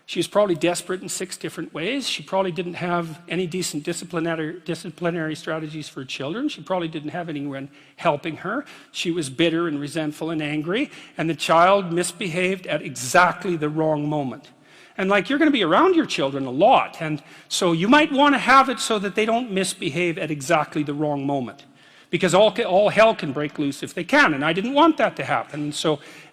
She was probably desperate in 6 different ways. She probably didn't have any decent disciplinary strategies for children. She probably didn't have anyone helping her. She was bitter and resentful and angry, and the child misbehaved at exactly the wrong moment. And like, you're going to be around your children a lot, and so you might want to have it so that they don't misbehave at exactly the wrong moment. Because all hell can break loose if they can, and I didn't want that to happen.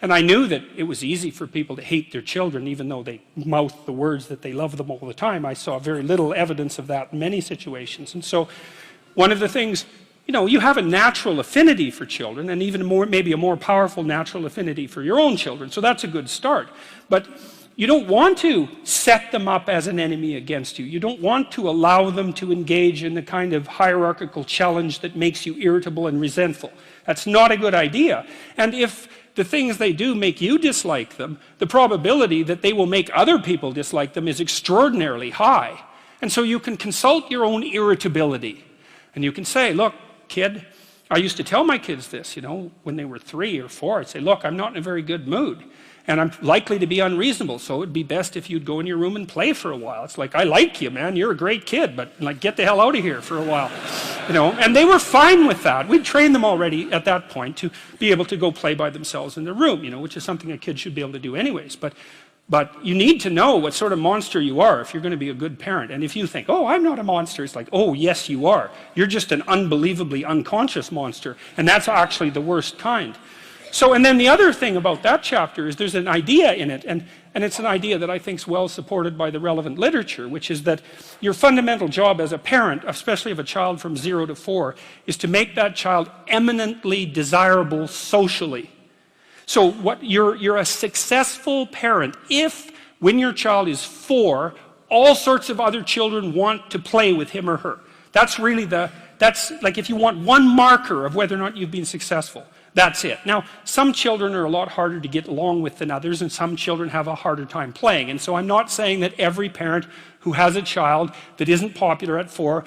And I knew that it was easy for people to hate their children, even though they mouth the words that they love them all the time. I saw very little evidence of that in many situations. And so one of the things, you know, you have a natural affinity for children, and even more, maybe a more powerful natural affinity for your own children. So that's a good start. But you don't want to set them up as an enemy against you. You don't want to allow them to engage in the kind of hierarchical challenge that makes you irritable and resentful. That's not a good idea. And if the things they do make you dislike them, the probability that they will make other people dislike them is extraordinarily high. And so you can consult your own irritability. And you can say, look, kid, I used to tell my kids this, you know, when they were 3 or 4, I'd say, look, I'm not in a very good mood. And I'm likely to be unreasonable, so it'd be best if you'd go in your room and play for a while. It's like, I like you, man, you're a great kid, but like, get the hell out of here for a while. You know, and they were fine with that. We'd trained them already at that point to be able to go play by themselves in their room, you know, which is something a kid should be able to do anyways. But you need to know what sort of monster you are if you're going to be a good parent. And if you think, oh, I'm not a monster, it's like, oh, yes, you are. You're just an unbelievably unconscious monster, and that's actually the worst kind. So, and then the other thing about that chapter is there's an idea in it, and it's an idea that I think is well supported by the relevant literature, which is that your fundamental job as a parent, especially of a child from 0 to 4, is to make that child eminently desirable socially. So you're a successful parent if, when your child is 4, all sorts of other children want to play with him or her. That's really that's like, if you want one marker of whether or not you've been successful. That's it. Now, some children are a lot harder to get along with than others, and some children have a harder time playing. And so I'm not saying that every parent who has a child that isn't popular at 4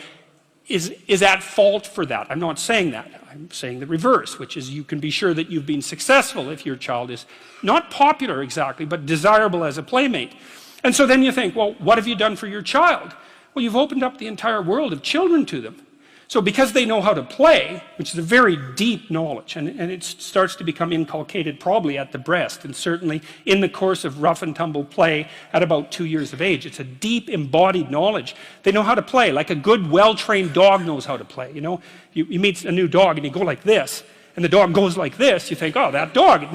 is at fault for that. I'm not saying that. I'm saying the reverse, which is you can be sure that you've been successful if your child is not popular exactly, but desirable as a playmate. And so then you think, well, what have you done for your child? Well, you've opened up the entire world of children to them. So because they know how to play, which is a very deep knowledge, and it starts to become inculcated probably at the breast, and certainly in the course of rough and tumble play at about 2 years of age. It's a deep embodied knowledge. They know how to play, like a good, well-trained dog knows how to play. You know, you meet a new dog and you go like this, and the dog goes like this, you think, oh, that dog,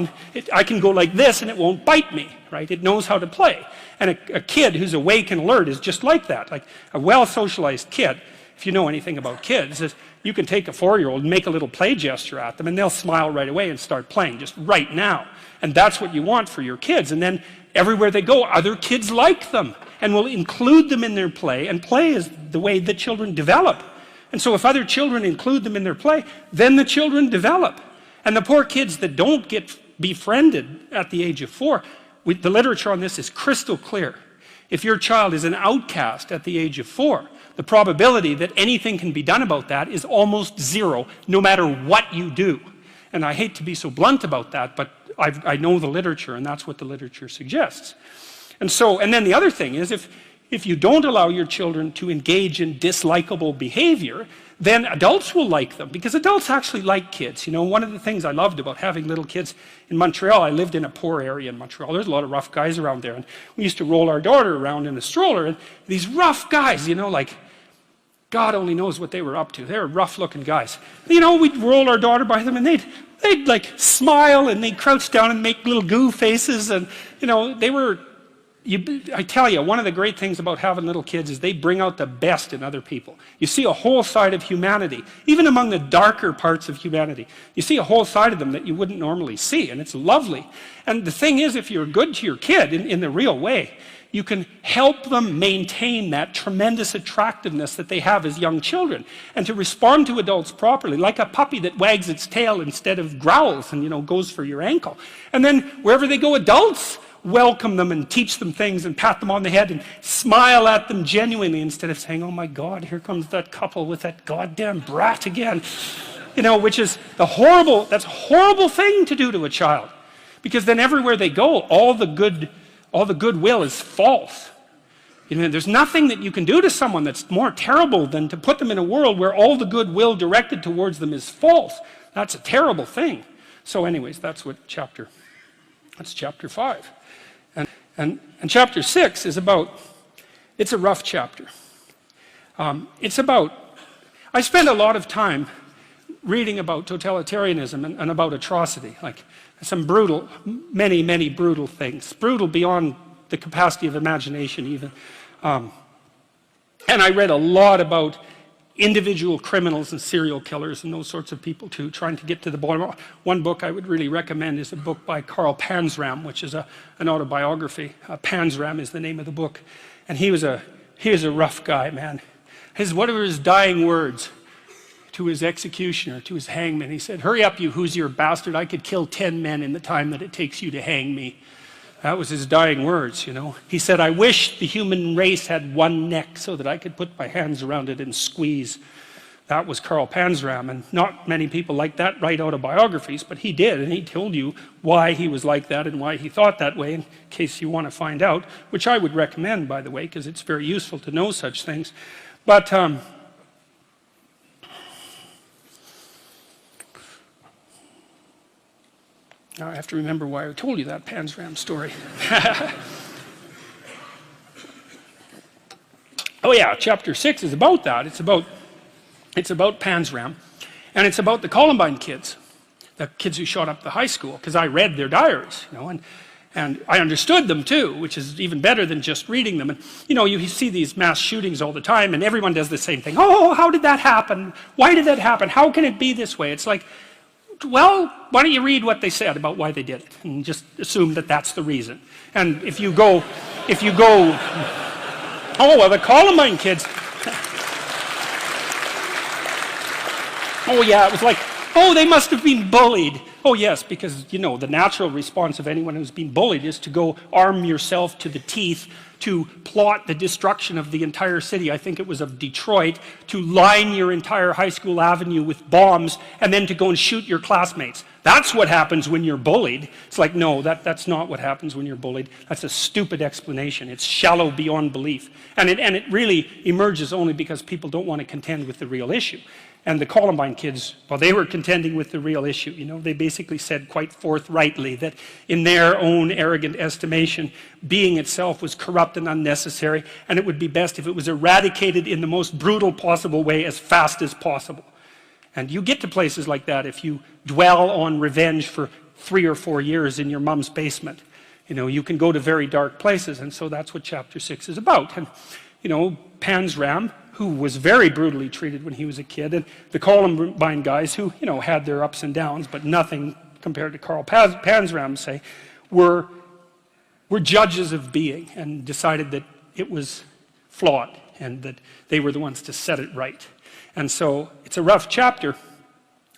I can go like this and it won't bite me, right? It knows how to play. And a kid who's awake and alert is just like that, like a well-socialized kid. If you know anything about kids, is you can take a 4-year-old and make a little play gesture at them and they'll smile right away and start playing just right now. And that's what you want for your kids. And then everywhere they go, other kids like them and will include them in their play, and play is the way that children develop. And so if other children include them in their play, then the children develop. And the poor kids that don't get befriended at the age of 4, the literature on this is crystal clear. If your child is an outcast at the age of 4, the probability that anything can be done about that is almost 0, no matter what you do. And I hate to be so blunt about that, but I know the literature, and that's what the literature suggests. And then the other thing is, if you don't allow your children to engage in dislikable behavior, then adults will like them, because adults actually like kids. You know, one of the things I loved about having little kids in Montreal, I lived in a poor area in Montreal. There's a lot of rough guys around there, and we used to roll our daughter around in a stroller, and these rough guys, you know, like, God only knows what they were up to. They were rough-looking guys. You know, we'd roll our daughter by them, and they'd like smile, and they'd crouch down and make little goo faces, and you know, they were I tell you, one of the great things about having little kids is they bring out the best in other people. You see a whole side of humanity, even among the darker parts of humanity. You see a whole side of them that you wouldn't normally see, and it's lovely. And the thing is, if you're good to your kid in the real way, you can help them maintain that tremendous attractiveness that they have as young children, and to respond to adults properly, like a puppy that wags its tail instead of growls and, you know, goes for your ankle. And then wherever they go, adults welcome them and teach them things and pat them on the head and smile at them genuinely, instead of saying, oh my God, here comes that couple with that goddamn brat again. You know, which is that's a horrible thing to do to a child. Because then everywhere they go, all the goodwill is false. You know, there's nothing that you can do to someone that's more terrible than to put them in a world where all the goodwill directed towards them is false. That's a terrible thing. So anyways, that's chapter 5. And chapter 6 is it's a rough chapter. I spend a lot of time reading about totalitarianism and about atrocity, like some many brutal things, brutal beyond the capacity of imagination even. And I read a lot about individual criminals and serial killers and those sorts of people too, trying to get to the bottom. One book I would really recommend is a book by Karl Panzram, which is an autobiography. Panzram is the name of the book. And he was a rough guy, man. What were his dying words to his executioner, to his hangman? He said, hurry up, you Hoosier bastard, I could kill 10 men in the time that it takes you to hang me. That was his dying words, you know. He said, I wish the human race had one neck so that I could put my hands around it and squeeze. That was Karl Panzram, and not many people like that write autobiographies, but he did, and he told you why he was like that and why he thought that way, in case you want to find out, which I would recommend, by the way, because it's very useful to know such things. But now I have to remember why I told you that Panzram story. Oh yeah, chapter 6 is about that. It's about Panzram, and it's about the Columbine kids, the kids who shot up the high school, because I read their diaries, you know, and I understood them too, which is even better than just reading them. And you know, you see these mass shootings all the time, and everyone does the same thing. Oh, how did that happen? Why did that happen? How can it be this way? It's like, well, why don't you read what they said about why they did it and just assume that that's the reason. And if you go, oh, well, the Columbine kids, oh yeah, it was like, oh, they must have been bullied. Oh yes, because, you know, the natural response of anyone who's been bullied is to go arm yourself to the teeth to plot the destruction of the entire city. I think it was of Detroit, to line your entire high school avenue with bombs and then to go and shoot your classmates. That's what happens when you're bullied. It's like, no, that's not what happens when you're bullied. That's a stupid explanation. It's shallow beyond belief. And it really emerges only because people don't want to contend with the real issue. And the Columbine kids, well, they were contending with the real issue. You know, they basically said quite forthrightly that in their own arrogant estimation, being itself was corrupt and unnecessary, and it would be best if it was eradicated in the most brutal possible way as fast as possible. And you get to places like that if you dwell on revenge for 3 or 4 years in your mom's basement. You know, you can go to very dark places, and so that's what chapter 6 is about. And, you know, Panzram, who was very brutally treated when he was a kid, and the Columbine guys who, you know, had their ups and downs, but nothing compared to Karl Panzram, say, were judges of being and decided that it was flawed and that they were the ones to set it right. And so it's a rough chapter,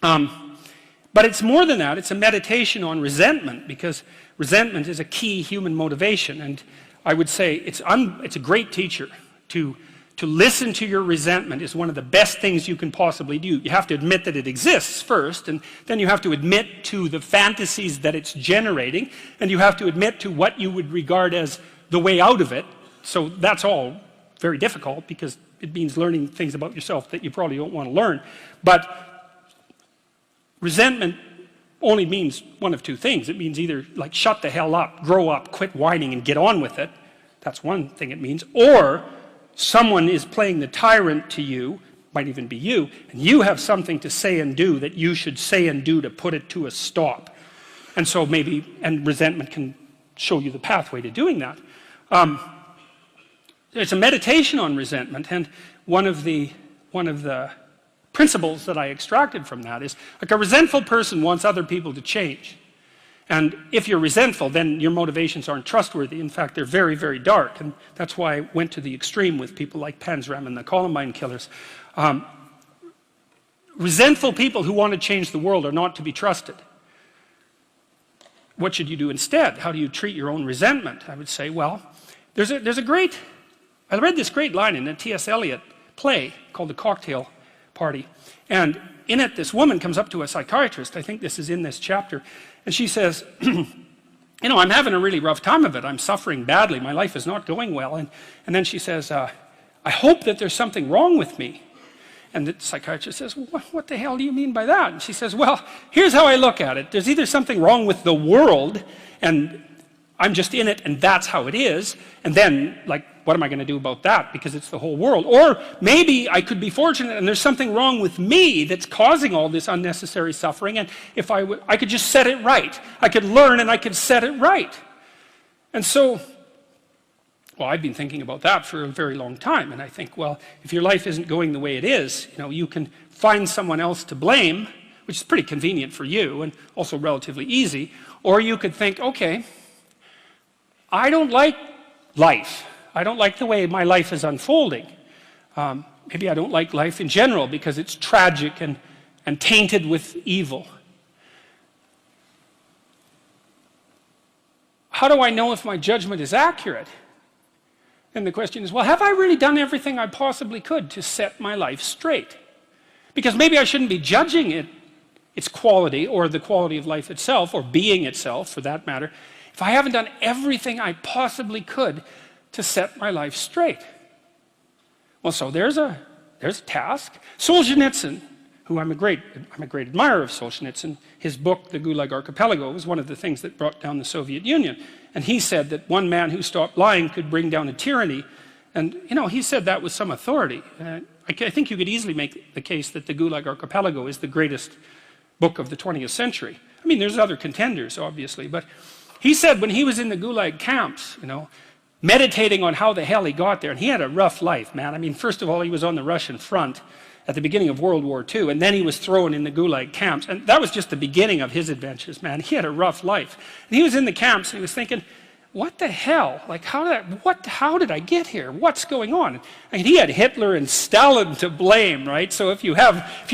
but it's more than that. It's a meditation on resentment, because resentment is a key human motivation, and I would say it's a great teacher. To listen to your resentment is one of the best things you can possibly do. You have to admit that it exists first, and then you have to admit to the fantasies that it's generating, and you have to admit to what you would regard as the way out of it. So that's all very difficult, because it means learning things about yourself that you probably don't want to learn. But resentment only means one of two things. It means either like shut the hell up, grow up, quit whining and get on with it. That's one thing it means. Or someone is playing the tyrant to you, might even be you, and you have something to say and do that you should say and do to put it to a stop. And so maybe, and resentment can show you the pathway to doing that. It's a meditation on resentment, and one of the principles that I extracted from that is, like, a resentful person wants other people to change. And if you're resentful, then your motivations aren't trustworthy. In fact, they're very, very dark. And that's why I went to the extreme with people like Panzram and the Columbine killers. Resentful people who want to change the world are not to be trusted. What should you do instead? How do you treat your own resentment? I would say, well, I read this great line in a T.S. Eliot play called The Cocktail Party. And in it, this woman comes up to a psychiatrist. I think this is in this chapter. And she says, you know, I'm having a really rough time of it. I'm suffering badly. My life is not going well. And then she says, I hope that there's something wrong with me. And the psychiatrist says, well, what the hell do you mean by that? And she says, well, here's how I look at it. There's either something wrong with the world, and I'm just in it, and that's how it is. And then, like, what am I going to do about that? Because it's the whole world. Or maybe I could be fortunate, and there's something wrong with me that's causing all this unnecessary suffering, and if I could just set it right. I could learn, and I could set it right. And so, well, I've been thinking about that for a very long time, and I think, well, if your life isn't going the way it is, you know, you can find someone else to blame, which is pretty convenient for you and also relatively easy, or you could think, okay, I don't like life. I don't like the way my life is unfolding. Maybe I don't like life in general because it's tragic and tainted with evil. How do I know if my judgment is accurate? And the question is, well, have I really done everything I possibly could to set my life straight? Because maybe I shouldn't be judging its quality, or the quality of life itself, or being itself, for that matter, if I haven't done everything I possibly could to set my life straight. Well, so there's a task. Solzhenitsyn, who I'm a great admirer of Solzhenitsyn, his book, The Gulag Archipelago, was one of the things that brought down the Soviet Union. And he said that one man who stopped lying could bring down a tyranny. And, you know, he said that with some authority. I think you could easily make the case that The Gulag Archipelago is the greatest book of the 20th century. I mean, there's other contenders, obviously, but he said when he was in the Gulag camps, you know, meditating on how the hell he got there, and he had a rough life, man. I mean, first of all, he was on the Russian front at the beginning of World War II, and then he was thrown in the Gulag camps, and that was just the beginning of his adventures, man. He had a rough life. And he was in the camps, and he was thinking, what the hell? Like, how did I get here? What's going on? And he had Hitler and Stalin to blame, right? So if you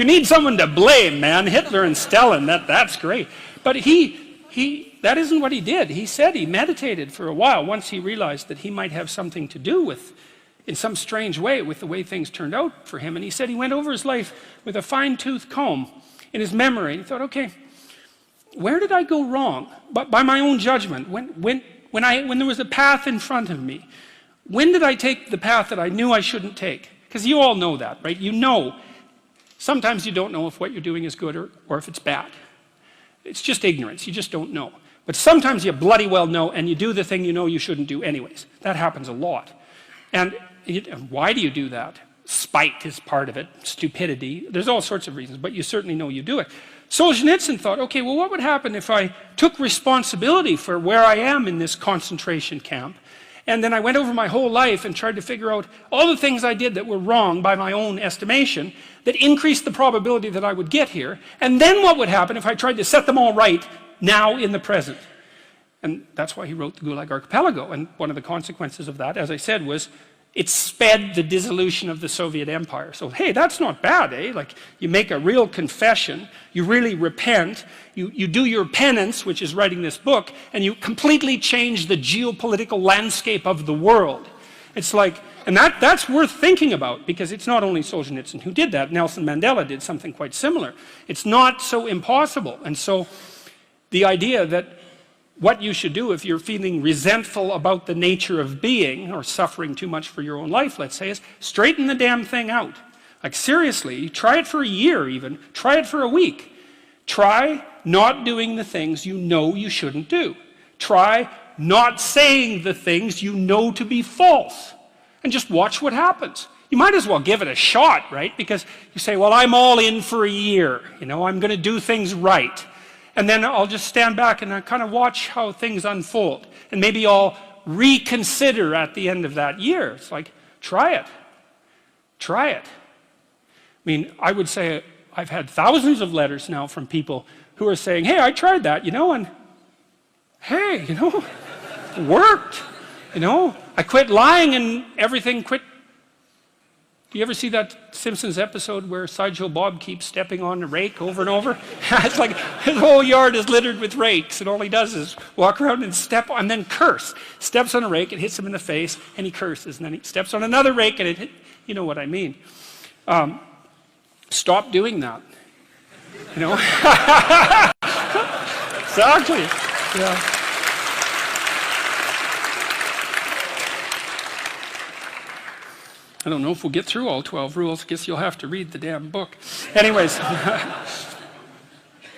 need someone to blame, man, Hitler and Stalin, that's great. But that isn't what he did. He said he meditated for a while once he realized that he might have something to do with, in some strange way, with the way things turned out for him. And he said he went over his life with a fine-tooth comb in his memory. And he thought, okay, where did I go wrong? But by my own judgment, when there was a path in front of me, when did I take the path that I knew I shouldn't take? Because you all know that, right? You know, sometimes you don't know if what you're doing is good or if it's bad. It's just ignorance, you just don't know. But sometimes you bloody well know, and you do the thing you know you shouldn't do anyways. That happens a lot. And why do you do that? Spite is part of it, stupidity. There's all sorts of reasons, but you certainly know you do it. Solzhenitsyn thought, okay, well, what would happen if I took responsibility for where I am in this concentration camp, and then I went over my whole life and tried to figure out all the things I did that were wrong by my own estimation that increased the probability that I would get here, and then what would happen if I tried to set them all right now in the present? And that's why he wrote the Gulag Archipelago, and one of the consequences of that, as I said, was it sped the dissolution of the Soviet Empire. So, hey, that's not bad, eh? Like, you make a real confession, you really repent, you do your penance, which is writing this book, and you completely change the geopolitical landscape of the world. It's like, and that's worth thinking about, because it's not only Solzhenitsyn who did that. Nelson Mandela did something quite similar. It's not so impossible. And so the idea that what you should do if you're feeling resentful about the nature of being, or suffering too much for your own life, let's say, is straighten the damn thing out. Like, seriously, try it for a year even. Try it for a week. Try not doing the things you know you shouldn't do. Try not saying the things you know to be false. And just watch what happens. You might as well give it a shot, right? Because you say, well, I'm all in for a year. You know, I'm going to do things right. And then I'll just stand back and I kind of watch how things unfold. And maybe I'll reconsider at the end of that year. It's like, try it. Try it. I mean, I would say I've had thousands of letters now from people who are saying, hey, I tried that, you know, and hey, you know, it worked. You know, I quit lying and everything quit. Do you ever see that Simpsons episode where Sideshow Bob keeps stepping on the rake over and over? It's like his whole yard is littered with rakes, and all he does is walk around and step on, and then curse. Steps on a rake, it hits him in the face, and he curses. And then he steps on another rake, and it hit, you know what I mean. Stop doing that. You know? Exactly. Yeah. I don't know if we'll get through all 12 rules. I guess you'll have to read the damn book. Anyways,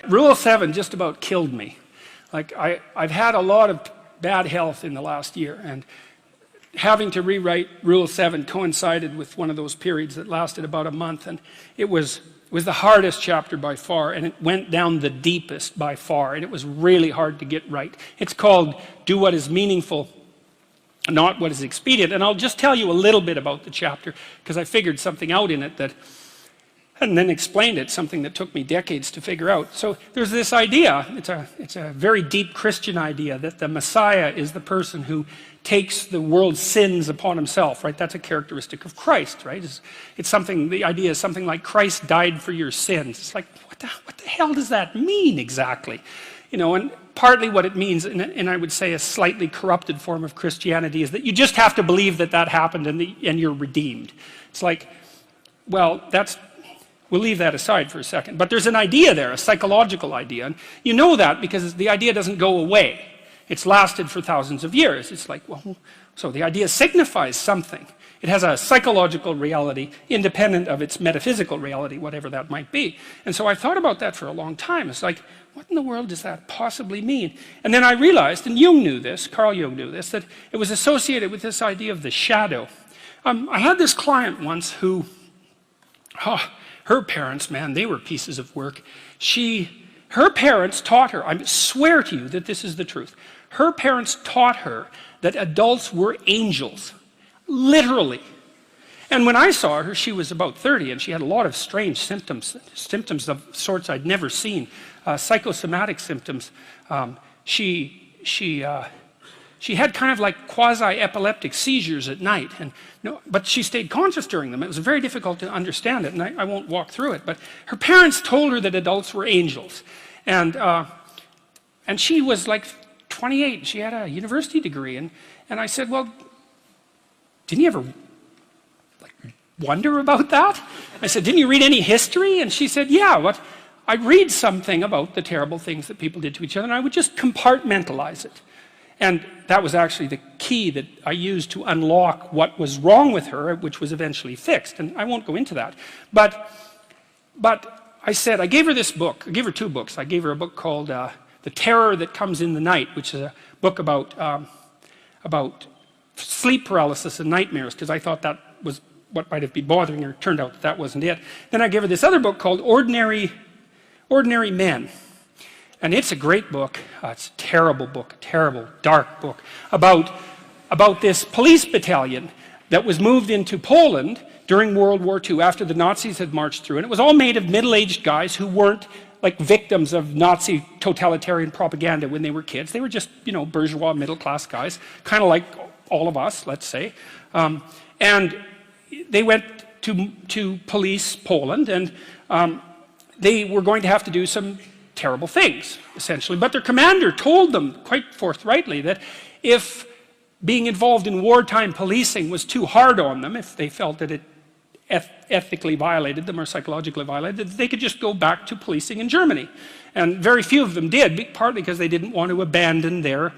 Rule 7 just about killed me. Like, I've had a lot of bad health in the last year, and having to rewrite Rule 7 coincided with one of those periods that lasted about a month, and it was the hardest chapter by far, and it went down the deepest by far, and it was really hard to get right. It's called Do What Is Meaningful, Not What Is Expedient. And I'll just tell you a little bit about the chapter, because I figured something out in it that, and then explained it, something that took me decades to figure out. So there's this idea, it's a very deep Christian idea, that the Messiah is the person who takes the world's sins upon himself, right? That's a characteristic of Christ, right? It's something, the idea is something like Christ died for your sins. It's like, what the hell does that mean exactly? You know, and partly what it means, and I would say a slightly corrupted form of Christianity, is that you just have to believe that that happened and you're redeemed. It's like, well, we'll leave that aside for a second. But there's an idea there, a psychological idea. And you know that because the idea doesn't go away. It's lasted for thousands of years. It's like, well, so the idea signifies something. It has a psychological reality independent of its metaphysical reality, whatever that might be. And so I thought about that for a long time. It's like, what in the world does that possibly mean? And then I realized, and Jung knew this, Carl Jung knew this, that it was associated with this idea of the shadow. I had this client once who, her parents, man, they were pieces of work. Her parents taught her, I swear to you that this is the truth, her parents taught her that adults were angels, literally. And when I saw her, she was about 30, and she had a lot of strange symptoms of sorts I'd never seen, psychosomatic symptoms. She had kind of like quasi-epileptic seizures at night, but she stayed conscious during them. It was very difficult to understand it, and I won't walk through it. But her parents told her that adults were angels, and she was like 28. And she had a university degree, and I said, well, didn't you ever wonder about that? I said, didn't you read any history? And she said, yeah, I'd read something about the terrible things that people did to each other, and I would just compartmentalize it. And that was actually the key that I used to unlock what was wrong with her, which was eventually fixed. And I won't go into that. But I said, I gave her this book. I gave her two books. I gave her a book called The Terror That Comes in the Night, which is a book about sleep paralysis and nightmares, because I thought that was what might have been bothering her. It turned out that wasn't it. Then I gave her this other book called Ordinary Men. And it's a great book. It's a terrible book, a terrible, dark book, about this police battalion that was moved into Poland during World War II after the Nazis had marched through. And it was all made of middle-aged guys who weren't like victims of Nazi totalitarian propaganda when they were kids. They were just, you know, bourgeois middle-class guys, kind of like all of us, let's say. And they went to police Poland, and they were going to have to do some terrible things, essentially. But their commander told them quite forthrightly that if being involved in wartime policing was too hard on them, if they felt that it ethically violated them or psychologically violated, they could just go back to policing in Germany. And very few of them did, partly because they didn't want to abandon their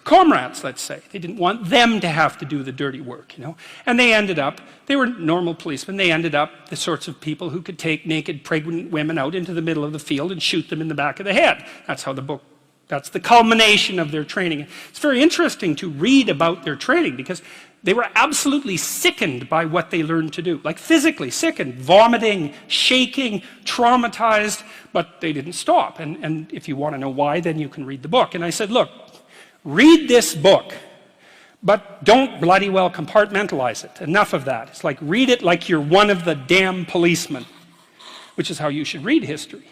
comrades, let's say. They didn't want them to have to do the dirty work, you know. And they were normal policemen, they ended up the sorts of people who could take naked pregnant women out into the middle of the field and shoot them in the back of the head. That's how the book, that's the culmination of their training. It's very interesting to read about their training because they were absolutely sickened by what they learned to do, like physically sickened, vomiting, shaking, traumatized, but they didn't stop. And if you want to know why, then you can read the book. And I said, look, read this book, But don't bloody well compartmentalize it. Enough of that. It's like, read it like you're one of the damn policemen, which is how you should read history.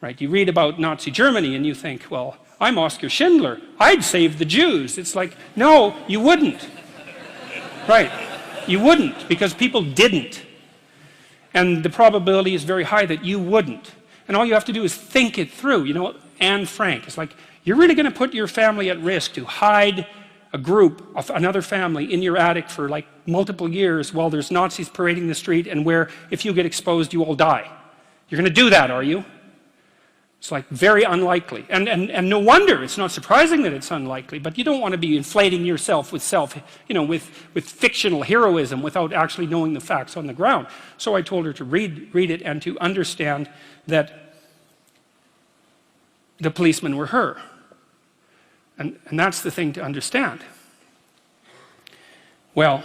Right? You read about Nazi Germany and you think, well, I'm Oskar Schindler. I'd save the Jews. It's like, no, you wouldn't. Right? You wouldn't, because people didn't. And the probability is very high that you wouldn't. And all you have to do is think it through. You know, Anne Frank, it's like, you're really going to put your family at risk to hide a group of another family in your attic for like multiple years while there's Nazis parading the street, and where if you get exposed you all die. You're going to do that, are you? It's like very unlikely. And no wonder, it's not surprising that it's unlikely, but you don't want to be inflating yourself with with fictional heroism without actually knowing the facts on the ground. So I told her to read it and to understand that the policemen were her. And that's the thing to understand. Well,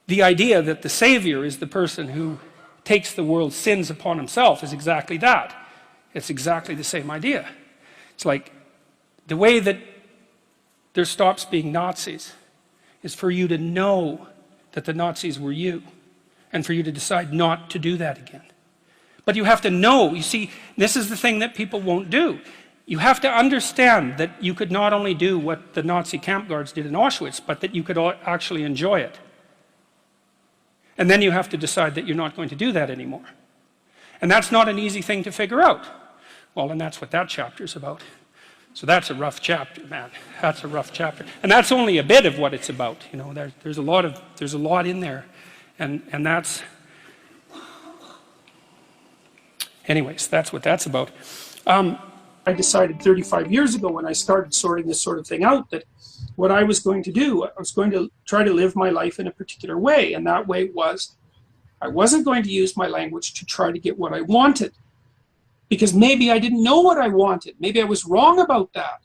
the idea that the Savior is the person who takes the world's sins upon himself is exactly that. It's exactly the same idea. It's like, the way that there stops being Nazis is for you to know that the Nazis were you, and for you to decide not to do that again. But you have to know, you see, this is the thing that people won't do. You have to understand that you could not only do what the Nazi camp guards did in Auschwitz, but that you could actually enjoy it. And then you have to decide that you're not going to do that anymore. And that's not an easy thing to figure out. Well, and that's what that chapter is about. So that's a rough chapter, man. That's a rough chapter. And that's only a bit of what it's about. You know, there's a lot in there. And that's... Anyways, that's what that's about. I decided 35 years ago when I started sorting this sort of thing out that what I was going to do, I was going to try to live my life in a particular way. And that way was, I wasn't going to use my language to try to get what I wanted. Because maybe I didn't know what I wanted. Maybe I was wrong about that.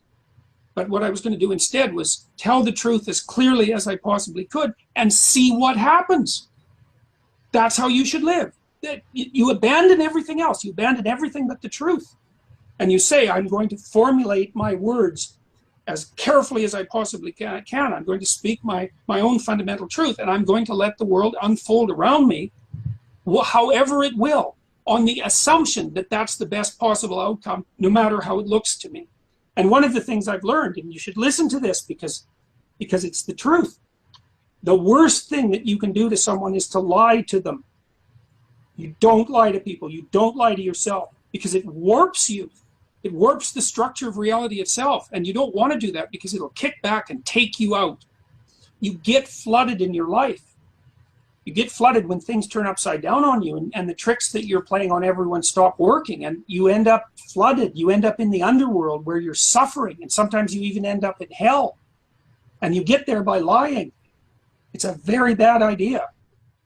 But what I was going to do instead was tell the truth as clearly as I possibly could and see what happens. That's how you should live. You abandon everything else. You abandon everything but the truth. And you say, I'm going to formulate my words as carefully as I possibly can. I'm going to speak my own fundamental truth, and I'm going to let the world unfold around me however it will, on the assumption that that's the best possible outcome, no matter how it looks to me. And one of the things I've learned, and you should listen to this because it's the truth, the worst thing that you can do to someone is to lie to them. You don't lie to people. You don't lie to yourself, because it warps you. It warps the structure of reality itself, and you don't want to do that because it'll kick back and take you out. You get flooded in your life. You get flooded when things turn upside down on you, and the tricks that you're playing on everyone stop working, and you end up flooded. You end up in the underworld where you're suffering, and sometimes you even end up in hell. And you get there by lying. It's a very bad idea.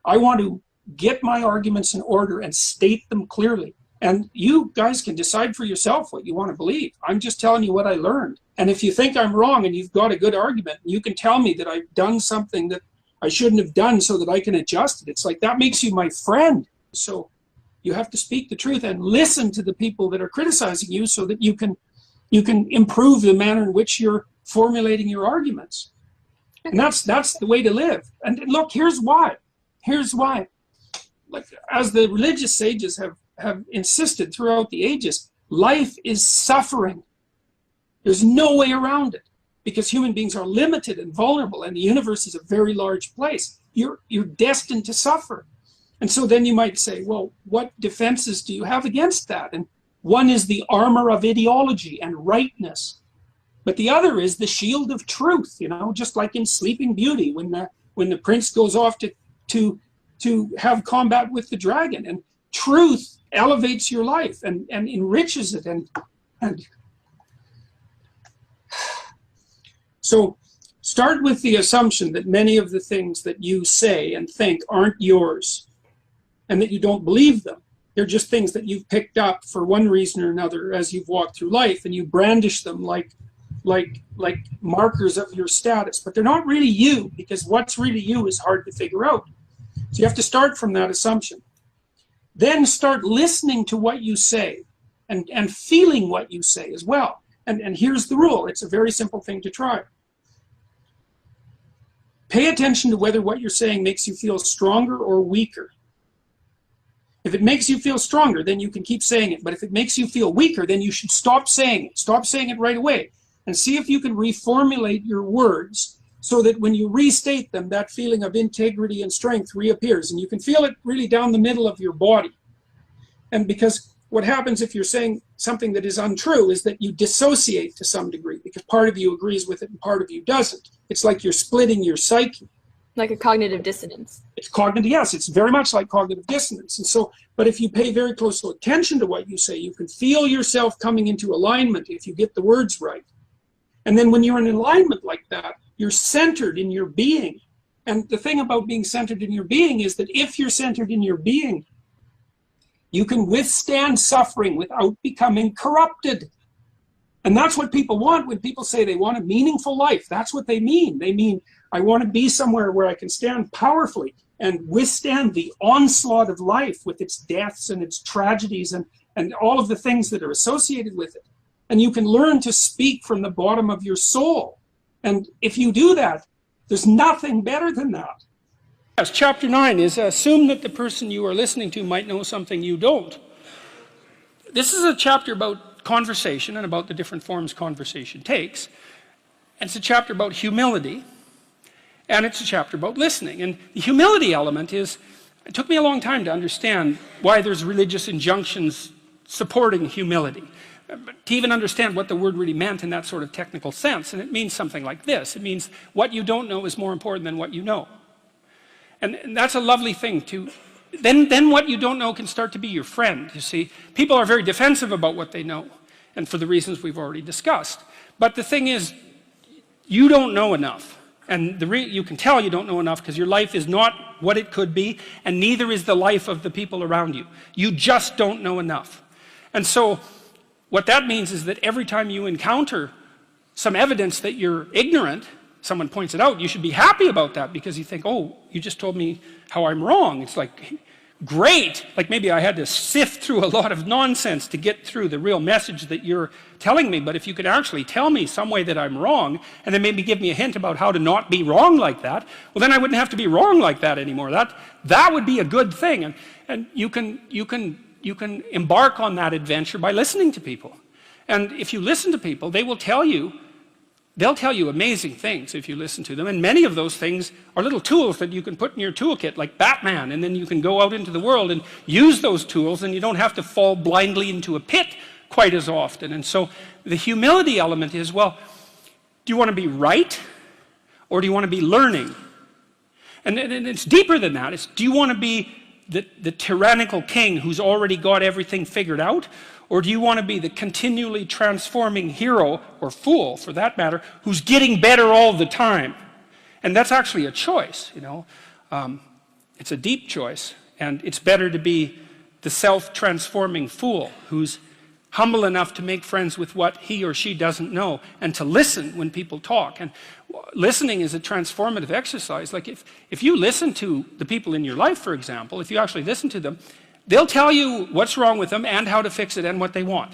I want to get my arguments in order and state them clearly. And you guys can decide for yourself what you want to believe. I'm just telling you what I learned. And if you think I'm wrong and you've got a good argument, you can tell me that I've done something that I shouldn't have done so that I can adjust it. It's like, that makes you my friend. So you have to speak the truth and listen to the people that are criticizing you so that you can improve the manner in which you're formulating your arguments. And that's the way to live. And look, here's why. Here's why. Like, as the religious sages have insisted throughout the ages, life is suffering. There's no way around it, because human beings are limited and vulnerable, and the universe is a very large place. You're destined to suffer. And so then you might say, well, what defenses do you have against that? And one is the armor of ideology and rightness, but the other is the shield of truth. You know, just like in Sleeping Beauty, when the prince goes off to have combat with the dragon, and truth elevates your life and enriches it. And so start with the assumption that many of the things that you say and think aren't yours, and that you don't believe them. They're just things that you've picked up for one reason or another as you've walked through life, and you brandish them like markers of your status. But they're not really you, because what's really you is hard to figure out. So you have to start from that assumption. Then start listening to what you say and feeling what you say as well. And here's the rule. It's a very simple thing to try. Pay attention to whether what you're saying makes you feel stronger or weaker. If it makes you feel stronger, then you can keep saying it. But if it makes you feel weaker, then you should stop saying it. Stop saying it right away. And see if you can reformulate your words so that when you restate them, that feeling of integrity and strength reappears. And you can feel it really down the middle of your body. And because what happens if you're saying something that is untrue is that you dissociate to some degree, because part of you agrees with it and part of you doesn't. It's like you're splitting your psyche. Like a cognitive dissonance. It's cognitive, yes, it's very much like cognitive dissonance. And so, but if you pay very close attention to what you say, you can feel yourself coming into alignment if you get the words right. And then when you're in alignment like that, you're centered in your being. And the thing about being centered in your being is that if you're centered in your being, you can withstand suffering without becoming corrupted. And that's what people want when people say they want a meaningful life. That's what they mean. They mean, I want to be somewhere where I can stand powerfully and withstand the onslaught of life with its deaths and its tragedies and all of the things that are associated with it. And you can learn to speak from the bottom of your soul. And if you do that, there's nothing better than that. Yes, chapter 9 is assume that the person you are listening to might know something you don't. This is a chapter about conversation and about the different forms conversation takes. And it's a chapter about humility. And it's a chapter about listening. And the humility element is, it took me a long time to understand why there's religious injunctions supporting humility. To even understand what the word really meant in that sort of technical sense. And it means something like this. It means what you don't know is more important than what you know. And that's a lovely thing to, then what you don't know can start to be your friend, you see. People are very defensive about what they know, and for the reasons we've already discussed. But the thing is, you don't know enough. And you can tell you don't know enough because your life is not what it could be, and neither is the life of the people around you. You just don't know enough. And so, what that means is that every time you encounter some evidence that you're ignorant, someone points it out, you should be happy about that because you think, oh, you just told me how I'm wrong. It's like, great. Like maybe I had to sift through a lot of nonsense to get through the real message that you're telling me. But if you could actually tell me some way that I'm wrong and then maybe give me a hint about how to not be wrong like that, well, then I wouldn't have to be wrong like that anymore. That would be a good thing. And you can embark on that adventure by listening to people. And if you listen to people, they'll tell you amazing things if you listen to them, and many of those things are little tools that you can put in your toolkit like Batman, and then you can go out into the world and use those tools, and you don't have to fall blindly into a pit quite as often. And so the humility element is, well, do you want to be right or do you want to be learning? And it's deeper than that. It's, do you want to be the tyrannical king who's already got everything figured out? Or do you want to be the continually transforming hero, or fool for that matter, who's getting better all the time? And that's actually a choice, you know. It's a deep choice, and it's better to be the self-transforming fool who's humble enough to make friends with what he or she doesn't know, and to listen when people talk. And listening is a transformative exercise. Like if you listen to the people in your life, for example, if you actually listen to them, they'll tell you what's wrong with them and how to fix it and what they want.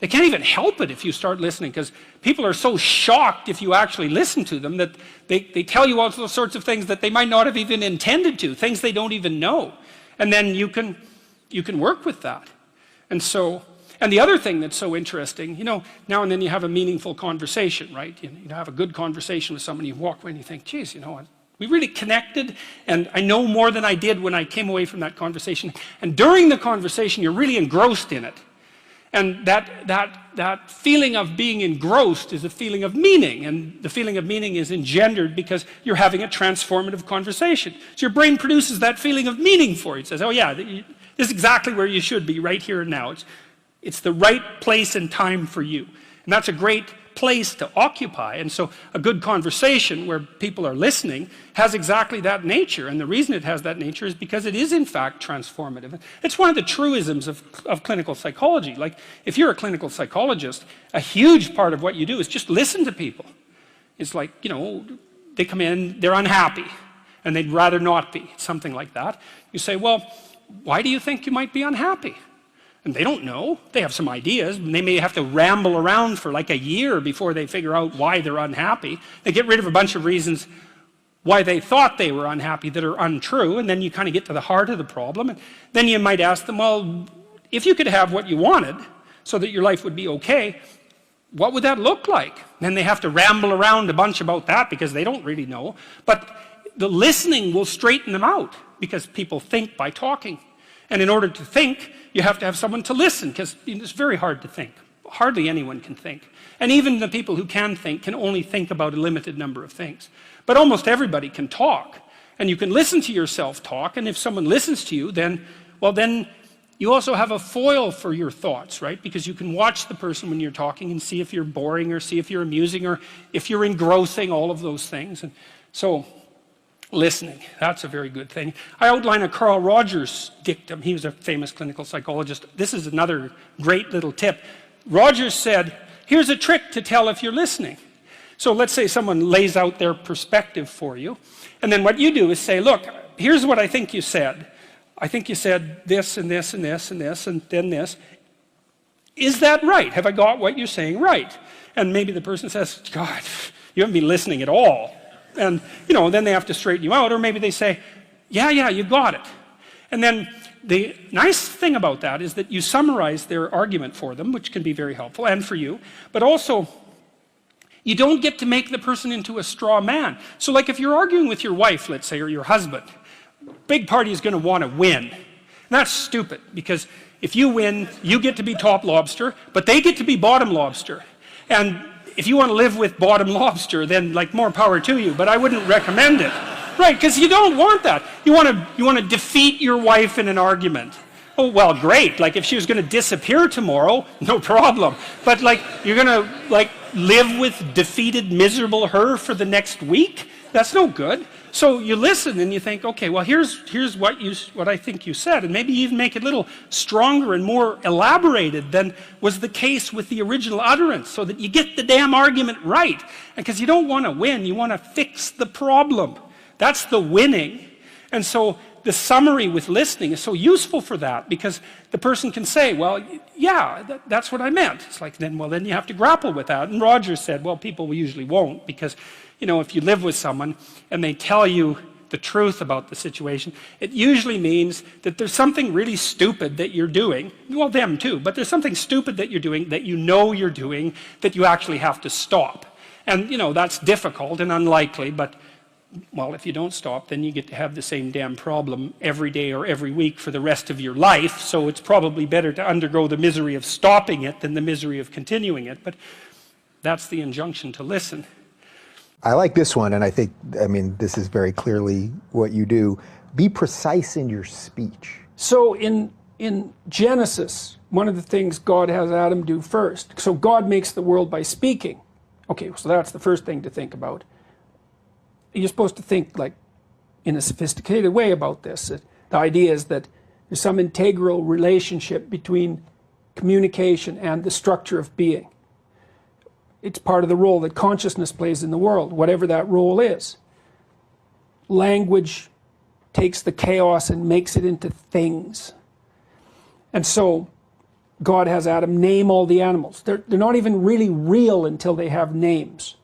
They can't even help it if you start listening, because people are so shocked if you actually listen to them that they tell you all sorts of things that they might not have even intended to, things they don't even know. And then you can work with that. And so, and the other thing that's so interesting, you know, now and then you have a meaningful conversation, right? You have a good conversation with someone, you walk away and you think, geez, you know, we really connected, and I know more than I did when I came away from that conversation. And during the conversation, you're really engrossed in it. And that feeling of being engrossed is a feeling of meaning. And the feeling of meaning is engendered because you're having a transformative conversation. So your brain produces that feeling of meaning for you. It says, oh yeah, this is exactly where you should be right here and now. It's the right place and time for you. And that's a great place to occupy. And so a good conversation where people are listening has exactly that nature. And the reason it has that nature is because it is in fact transformative. It's one of the truisms of clinical psychology. Like if you're a clinical psychologist, a huge part of what you do is just listen to people. It's like, you know, they come in, they're unhappy and they'd rather not be, something like that. You say, well, why do you think you might be unhappy? And they don't know. They have some ideas, and they may have to ramble around for like a year before they figure out why they're unhappy. They get rid of a bunch of reasons why they thought they were unhappy that are untrue, and then you kind of get to the heart of the problem. And then you might ask them, well, if you could have what you wanted so that your life would be okay, what would that look like? Then they have to ramble around a bunch about that because they don't really know. But the listening will straighten them out because people think by talking. And in order to think, you have to have someone to listen, because it's very hard to think. Hardly anyone can think. And even the people who can think can only think about a limited number of things. But almost everybody can talk. And you can listen to yourself talk, and if someone listens to you, then, well, then you also have a foil for your thoughts, right? Because you can watch the person when you're talking and see if you're boring or see if you're amusing or if you're engrossing, all of those things. And so, listening, that's a very good thing. I outline a Carl Rogers dictum. He was a famous clinical psychologist. This is another great little tip. Rogers said, here's a trick to tell if you're listening. So let's say someone lays out their perspective for you, and then what you do is say, look, here's what I think you said. I think you said this and this and this and this and then this. Is that right? Have I got what you're saying right? And maybe the person says, God, you haven't been listening at all. And, you know, then they have to straighten you out, or maybe they say, yeah, you got it. And then the nice thing about that is that you summarize their argument for them, which can be very helpful, and for you, but also you don't get to make the person into a straw man. So like if you're arguing with your wife, let's say, or your husband, big party is going to want to win. And that's stupid, because if you win, you get to be top lobster, but they get to be bottom lobster. And if you want to live with bottom lobster, then like more power to you, but I wouldn't recommend it. Right, because you don't want that. You want to defeat your wife in an argument. Oh, well, great. Like if she was going to disappear tomorrow, no problem. But like you're going to like live with defeated, miserable her for the next week? That's no good. So you listen and you think, okay, well, here's what I think you said, and maybe even make it a little stronger and more elaborated than was the case with the original utterance, so that you get the damn argument right. Because you don't want to win, you want to fix the problem. That's the winning. And so the summary with listening is so useful for that, because the person can say, well, yeah, that's what I meant. It's like, then you have to grapple with that. And Rogers said, well, people usually won't, because, you know, if you live with someone and they tell you the truth about the situation, it usually means that there's something really stupid that you're doing, well, them too, but there's something stupid that you're doing, that you know you're doing, that you actually have to stop. And, you know, that's difficult and unlikely, but well, if you don't stop, then you get to have the same damn problem every day or every week for the rest of your life. So it's probably better to undergo the misery of stopping it than the misery of continuing it. But that's the injunction to listen. I like this one, and I mean, this is very clearly what you do. Be precise in your speech. So in Genesis, one of the things God has Adam do first. So God makes the world by speaking. Okay, so that's the first thing to think about. You're supposed to think like in a sophisticated way about this. The idea is that there's some integral relationship between communication and the structure of being. It's part of the role that consciousness plays in the world, whatever that role is. Language takes the chaos and makes it into things. And so God has Adam name all the animals. They're not even really real until they have names.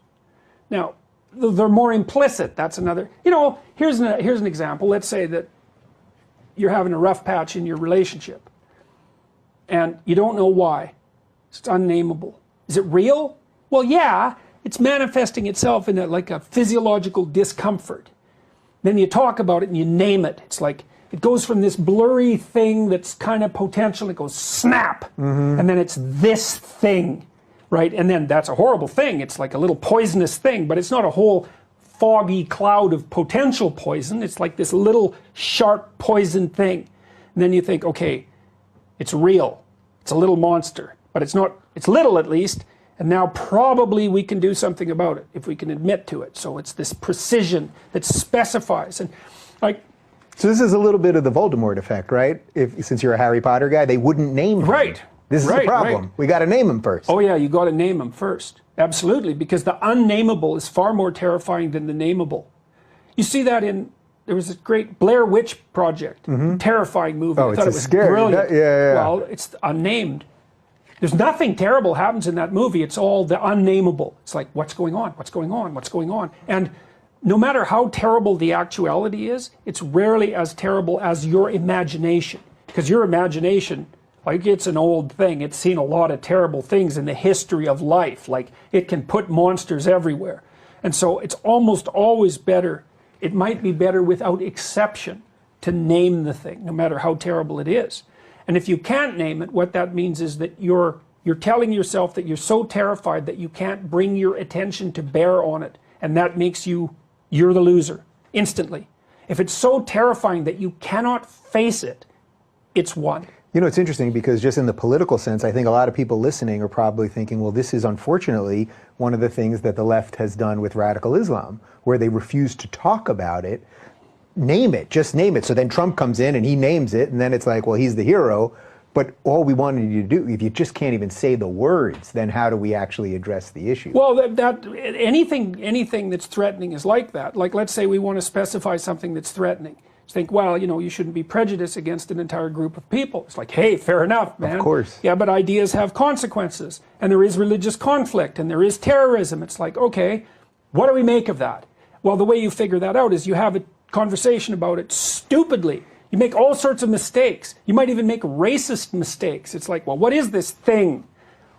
Now, they're more implicit. That's another, you know, here's an example. Let's say that you're having a rough patch in your relationship and you don't know why. It's unnameable. Is it real? Well, yeah, it's manifesting itself in like a physiological discomfort. Then you talk about it and you name it. It's like it goes from this blurry thing that's kind of potential, it goes snap, and then it's this thing. Right, and then that's a horrible thing. It's like a little poisonous thing, but it's not a whole foggy cloud of potential poison. It's like this little sharp poison thing. And then you think, okay, it's real. It's a little monster, but it's not, it's little at least, and now probably we can do something about it if we can admit to it. So it's this precision that specifies. And like, so this is a little bit of the Voldemort effect, right? Since you're a Harry Potter guy, they wouldn't name him. Right. This is the problem. Right. We got to name him first. Oh yeah, you got to name him first. Absolutely, because the unnameable is far more terrifying than the nameable. You see that in there was this great Blair Witch Project, terrifying movie. Oh, I thought it it's was scary. brilliant. Yeah. Well, it's unnamed. There's nothing terrible happens in that movie. It's all the unnameable. It's like, what's going on? What's going on? What's going on? And no matter how terrible the actuality is, it's rarely as terrible as your imagination. Because your imagination, like, it's an old thing. It's seen a lot of terrible things in the history of life. Like, it can put monsters everywhere. And so it's almost always better, it might be better without exception, to name the thing, no matter how terrible it is. And if you can't name it, what that means is that you're telling yourself that you're so terrified that you can't bring your attention to bear on it. And that makes you're the loser, instantly. If it's so terrifying that you cannot face it, it's won. You know, it's interesting because just in the political sense, I think a lot of people listening are probably thinking, well, this is unfortunately one of the things that the left has done with radical Islam, where they refuse to talk about it. Name it, just name it. So then Trump comes in and he names it, and then it's like, well, he's the hero. But all we wanted you to do, if you just can't even say the words, then how do we actually address the issue? Well, anything that's threatening is like that. Like, let's say we want to specify something that's threatening. Think, well, you know, you shouldn't be prejudiced against an entire group of people. It's like, hey, fair enough, man. Of course. Yeah, but ideas have consequences, and there is religious conflict, and there is terrorism. It's like, okay, what do we make of that? Well, the way you figure that out is you have a conversation about it stupidly. You make all sorts of mistakes. You might even make racist mistakes. It's like, well, what is this thing?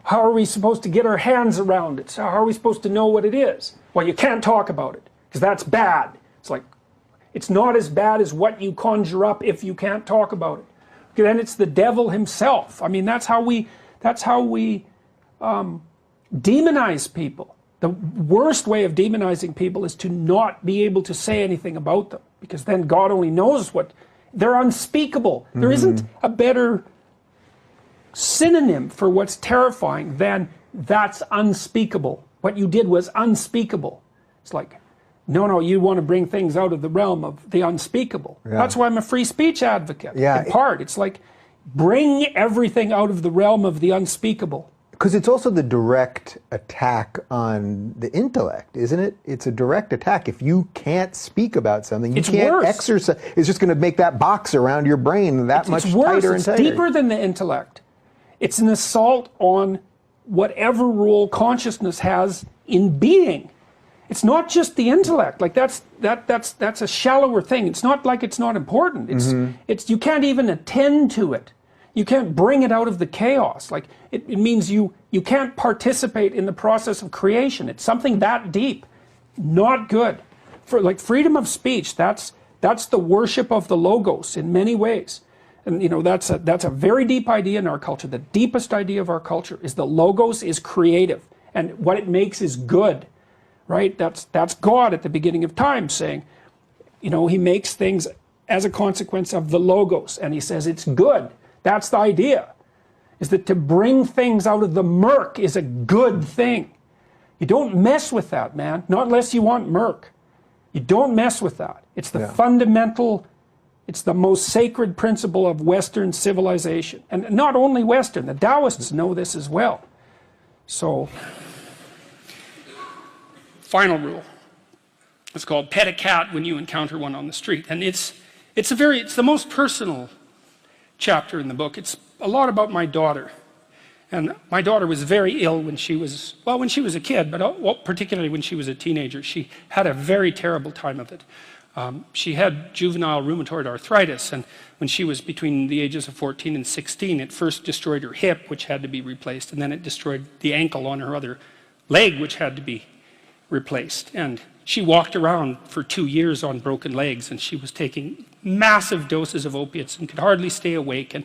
How are we supposed to get our hands around it? So how are we supposed to know what it is? Well, you can't talk about it, because that's bad. It's like, it's not as bad as what you conjure up if you can't talk about it. Okay, then it's the devil himself. I mean, that's how we demonize people. The worst way of demonizing people is to not be able to say anything about them, because then God only knows what they're unspeakable. There isn't a better synonym for what's terrifying than that's unspeakable. What you did was unspeakable. It's like, no, you want to bring things out of the realm of the unspeakable. Yeah. That's why I'm a free speech advocate. Yeah, in part, it's like, bring everything out of the realm of the unspeakable. Because it's also the direct attack on the intellect, isn't it? It's a direct attack. If you can't speak about something, you can't exercise. It's just going to make that box around your brain that much tighter and tighter. It's deeper than the intellect. It's an assault on whatever role consciousness has in being. It's not just the intellect. Like, that's a shallower thing. It's not like it's not important. It's you can't even attend to it. You can't bring it out of the chaos. Like, it means you can't participate in the process of creation. It's something that deep. Not good. For like freedom of speech, that's the worship of the logos in many ways. And you know, that's a very deep idea in our culture. The deepest idea of our culture is the logos is creative, and what it makes is good. Right? That's God at the beginning of time saying, you know, he makes things as a consequence of the logos, and he says it's good. That's the idea, is that to bring things out of the murk is a good thing. You don't mess with that, man, not unless you want murk. You don't mess with that. It's the fundamental, it's the most sacred principle of Western civilization. And not only Western, the Taoists know this as well. So, final rule. It's called pet a cat when you encounter one on the street. And it's the most personal chapter in the book. It's a lot about my daughter. And my daughter was very ill when she was a kid, but particularly when she was a teenager. She had a very terrible time of it. She had juvenile rheumatoid arthritis, and when she was between the ages of 14 and 16, it first destroyed her hip, which had to be replaced, and then it destroyed the ankle on her other leg, which had to be replaced. And she walked around for 2 years on broken legs, and she was taking massive doses of opiates and could hardly stay awake.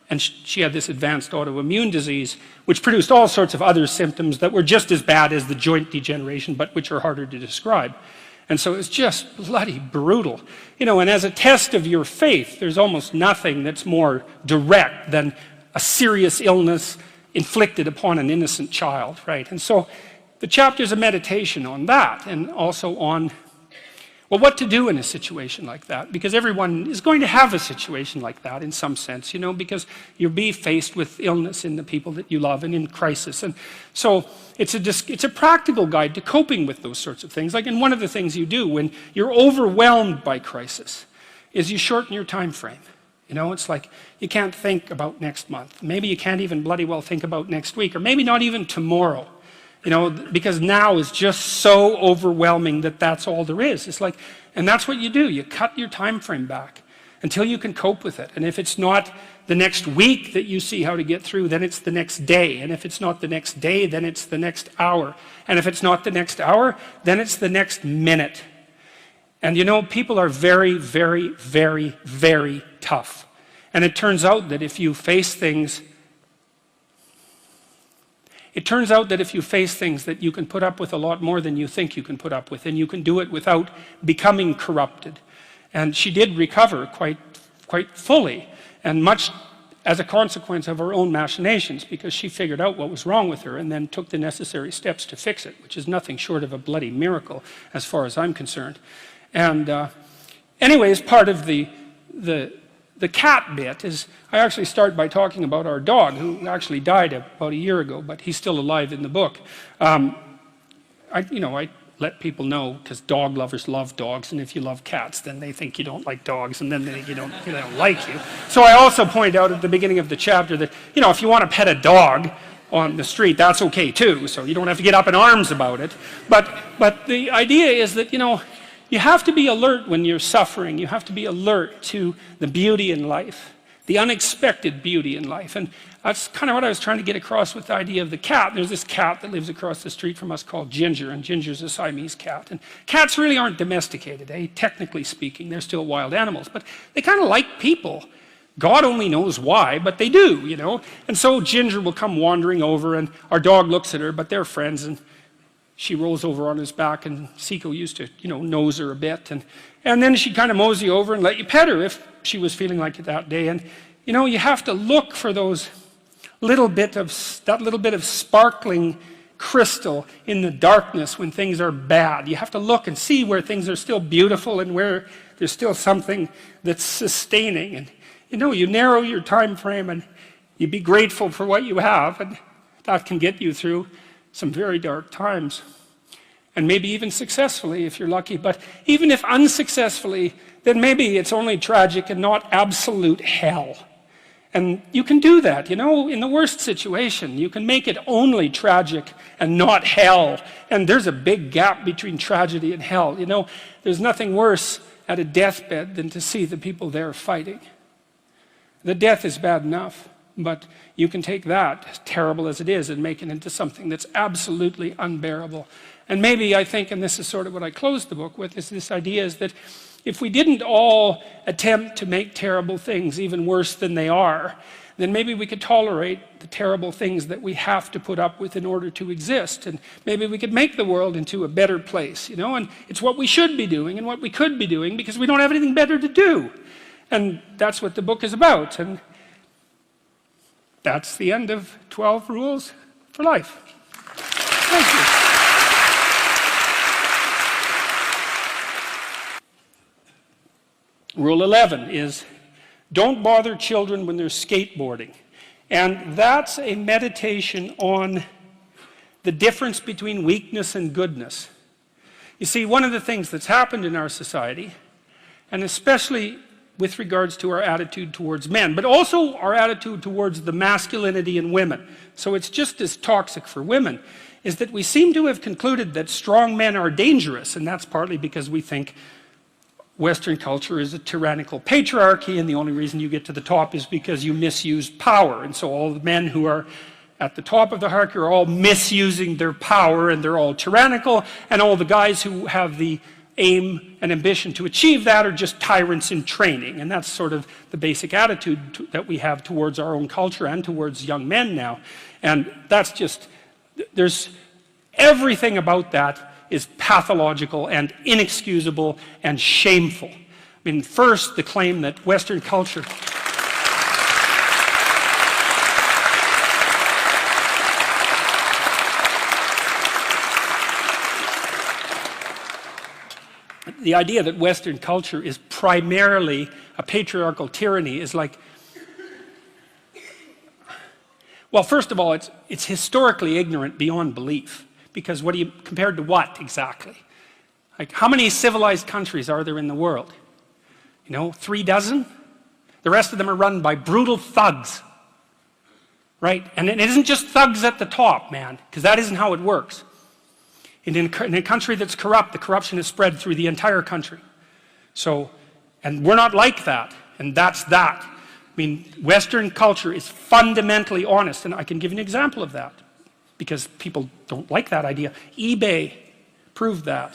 And she had this advanced autoimmune disease, which produced all sorts of other symptoms that were just as bad as the joint degeneration, but which are harder to describe. And so it's just bloody brutal. You know, and as a test of your faith, there's almost nothing that's more direct than a serious illness inflicted upon an innocent child, right? And so the chapter's a meditation on that, and also on Well, what to do in a situation like that? Because everyone is going to have a situation like that in some sense, you know, because you'll be faced with illness in the people that you love and in crisis. And so it's a practical guide to coping with those sorts of things. Like, and one of the things you do when you're overwhelmed by crisis is you shorten your time frame. You know, it's like you can't think about next month. Maybe you can't even bloody well think about next week, or maybe not even tomorrow. You know, because now is just so overwhelming that that's all there is. It's like, and that's what you do. You cut your time frame back until you can cope with it. And if it's not the next week that you see how to get through, then it's the next day. And if it's not the next day, then it's the next hour. And if it's not the next hour, then it's the next minute. And you know, people are very, very, very, very tough. And it turns out that if you face things that you can put up with a lot more than you think you can put up with, and you can do it without becoming corrupted. And she did recover quite fully, and much as a consequence of her own machinations, because she figured out what was wrong with her and then took the necessary steps to fix it, which is nothing short of a bloody miracle as far as I'm concerned. And anyways, part of the cat bit is, I actually start by talking about our dog, who actually died about a year ago, but he's still alive in the book. I let people know, because dog lovers love dogs, and if you love cats, then they think you don't like dogs, and then they think they don't like you. So I also point out at the beginning of the chapter that, you know, if you want to pet a dog on the street, that's okay too, so you don't have to get up in arms about it. But the idea is that, you know, you have to be alert when you're suffering. You have to be alert to the beauty in life, the unexpected beauty in life. And that's kind of what I was trying to get across with the idea of the cat. There's this cat that lives across the street from us called Ginger, and Ginger's a Siamese cat. And cats really aren't domesticated, technically speaking. They're still wild animals, but they kind of like people. God only knows why, but they do, you know. And so Ginger will come wandering over, and our dog looks at her, but they're friends, and she rolls over on his back, and Seiko used to, you know, nose her a bit. And then she'd kind of mosey over and let you pet her if she was feeling like it that day. And, you know, you have to look for that little bit of sparkling crystal in the darkness when things are bad. You have to look and see where things are still beautiful and where there's still something that's sustaining. And, you know, you narrow your time frame and you be grateful for what you have, and that can get you through some very dark times, and maybe even successfully if you're lucky. But even if unsuccessfully, then maybe it's only tragic and not absolute hell. And you can do that, you know, in the worst situation. You can make it only tragic and not hell. And there's a big gap between tragedy and hell. You know, there's nothing worse at a deathbed than to see the people there fighting. The death is bad enough, but you can take that, terrible as it is, and make it into something that's absolutely unbearable. And maybe I think, and this is sort of what I closed the book with, is this idea is that if we didn't all attempt to make terrible things even worse than they are, then maybe we could tolerate the terrible things that we have to put up with in order to exist. And maybe we could make the world into a better place, you know? And it's what we should be doing and what we could be doing, because we don't have anything better to do. And that's what the book is about. And that's the end of 12 Rules for Life. Thank you. Rule 11 is, don't bother children when they're skateboarding. And that's a meditation on the difference between weakness and goodness. You see, one of the things that's happened in our society, and especially with regards to our attitude towards men, but also our attitude towards the masculinity in women, so it's just as toxic for women, is that we seem to have concluded that strong men are dangerous, and that's partly because we think Western culture is a tyrannical patriarchy, and the only reason you get to the top is because you misuse power. And so all the men who are at the top of the hierarchy are all misusing their power, and they're all tyrannical, and all the guys who have the aim and ambition to achieve that are just tyrants in training. And that's sort of the basic attitude that we have towards our own culture and towards young men now. And that's just, there's everything about that is pathological and inexcusable and shameful. I mean, first, the claim that Western culture the idea that Western culture is primarily a patriarchal tyranny is like, well, first of all, it's historically ignorant beyond belief. Because what do you, compared to what exactly? Like, how many civilized countries are there in the world? You know, 3 dozen? The rest of them are run by brutal thugs. Right? And it isn't just thugs at the top, man, because that isn't how it works. In a country that's corrupt, the corruption is spread through the entire country. So, and we're not like that, and that's that. I mean, Western culture is fundamentally honest, and I can give you an example of that, because people don't like that idea. eBay proved that.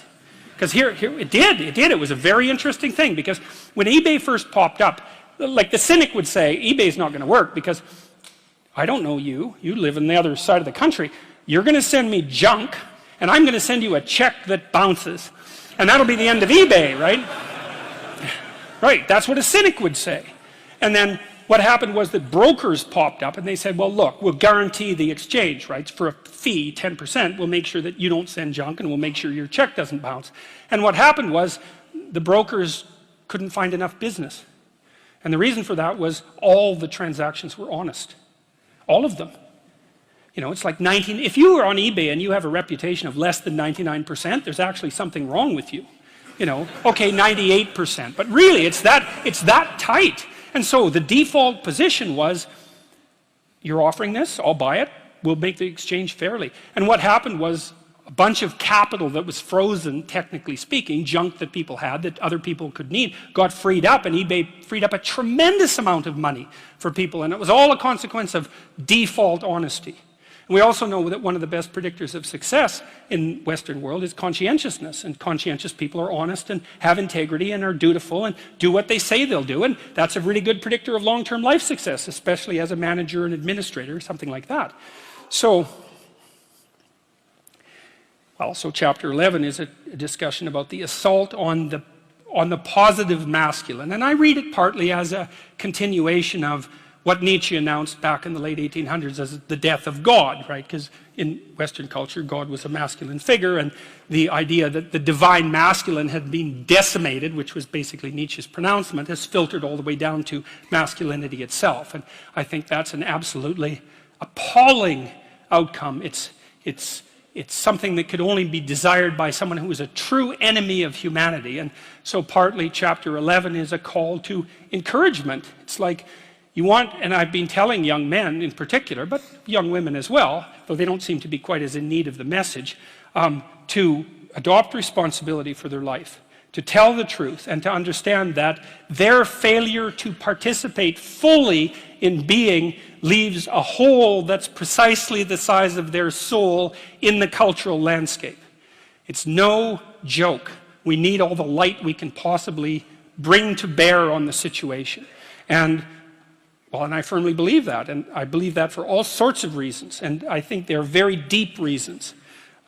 Because here it did. It was a very interesting thing, because when eBay first popped up, like the cynic would say, eBay's not going to work, because I don't know you. You live on the other side of the country. You're going to send me junk, and I'm going to send you a check that bounces. And that'll be the end of eBay, right? Right, that's what a cynic would say. And then what happened was that brokers popped up, and they said, well, look, we'll guarantee the exchange, right? For a fee, 10%, we'll make sure that you don't send junk, and we'll make sure your check doesn't bounce. And what happened was the brokers couldn't find enough business. And the reason for that was all the transactions were honest. All of them. You know, it's like if you were on eBay and you have a reputation of less than 99%, there's actually something wrong with you. You know, okay, 98%, but really it's that tight. And so the default position was, you're offering this, I'll buy it, we'll make the exchange fairly. And what happened was a bunch of capital that was frozen, technically speaking, junk that people had that other people could need, got freed up, and eBay freed up a tremendous amount of money for people, and it was all a consequence of default honesty. And we also know that one of the best predictors of success in Western world is conscientiousness, and conscientious people are honest and have integrity and are dutiful and do what they say they'll do, and that's a really good predictor of long-term life success, especially as a manager and administrator, something like that. So chapter 11 is a discussion about the assault on the positive masculine. And I read it partly as a continuation of what Nietzsche announced back in the late 1800s as the death of God, right? Because in Western culture, God was a masculine figure, and the idea that the divine masculine had been decimated, which was basically Nietzsche's pronouncement, has filtered all the way down to masculinity itself. And I think that's an absolutely appalling outcome. It's something that could only be desired by someone who is a true enemy of humanity. And so partly chapter 11 is a call to encouragement. It's like you want, and I've been telling young men in particular, but young women as well, though they don't seem to be quite as in need of the message, to adopt responsibility for their life, to tell the truth, and to understand that their failure to participate fully in being leaves a hole that's precisely the size of their soul in the cultural landscape. It's no joke. We need all the light we can possibly bring to bear on the situation. And I firmly believe that, and I believe that for all sorts of reasons, and I think they're very deep reasons.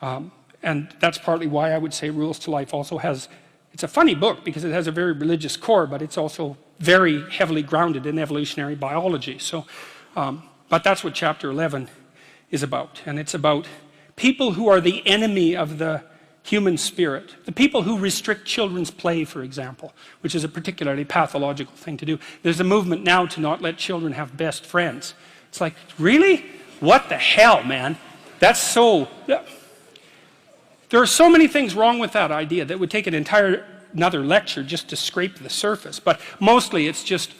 And that's partly why I would say Rules to Life also has, it's a funny book because it has a very religious core, but it's also very heavily grounded in evolutionary biology. So, but that's what chapter 11 is about. And it's about people who are the enemy of the human spirit. The people who restrict children's play, for example, which is a particularly pathological thing to do. There's a movement now to not let children have best friends. It's like, really? What the hell, man? That's so... There are so many things wrong with that idea that would take another lecture just to scrape the surface. But mostly it's just...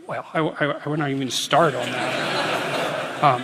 Well, I would not even start on that.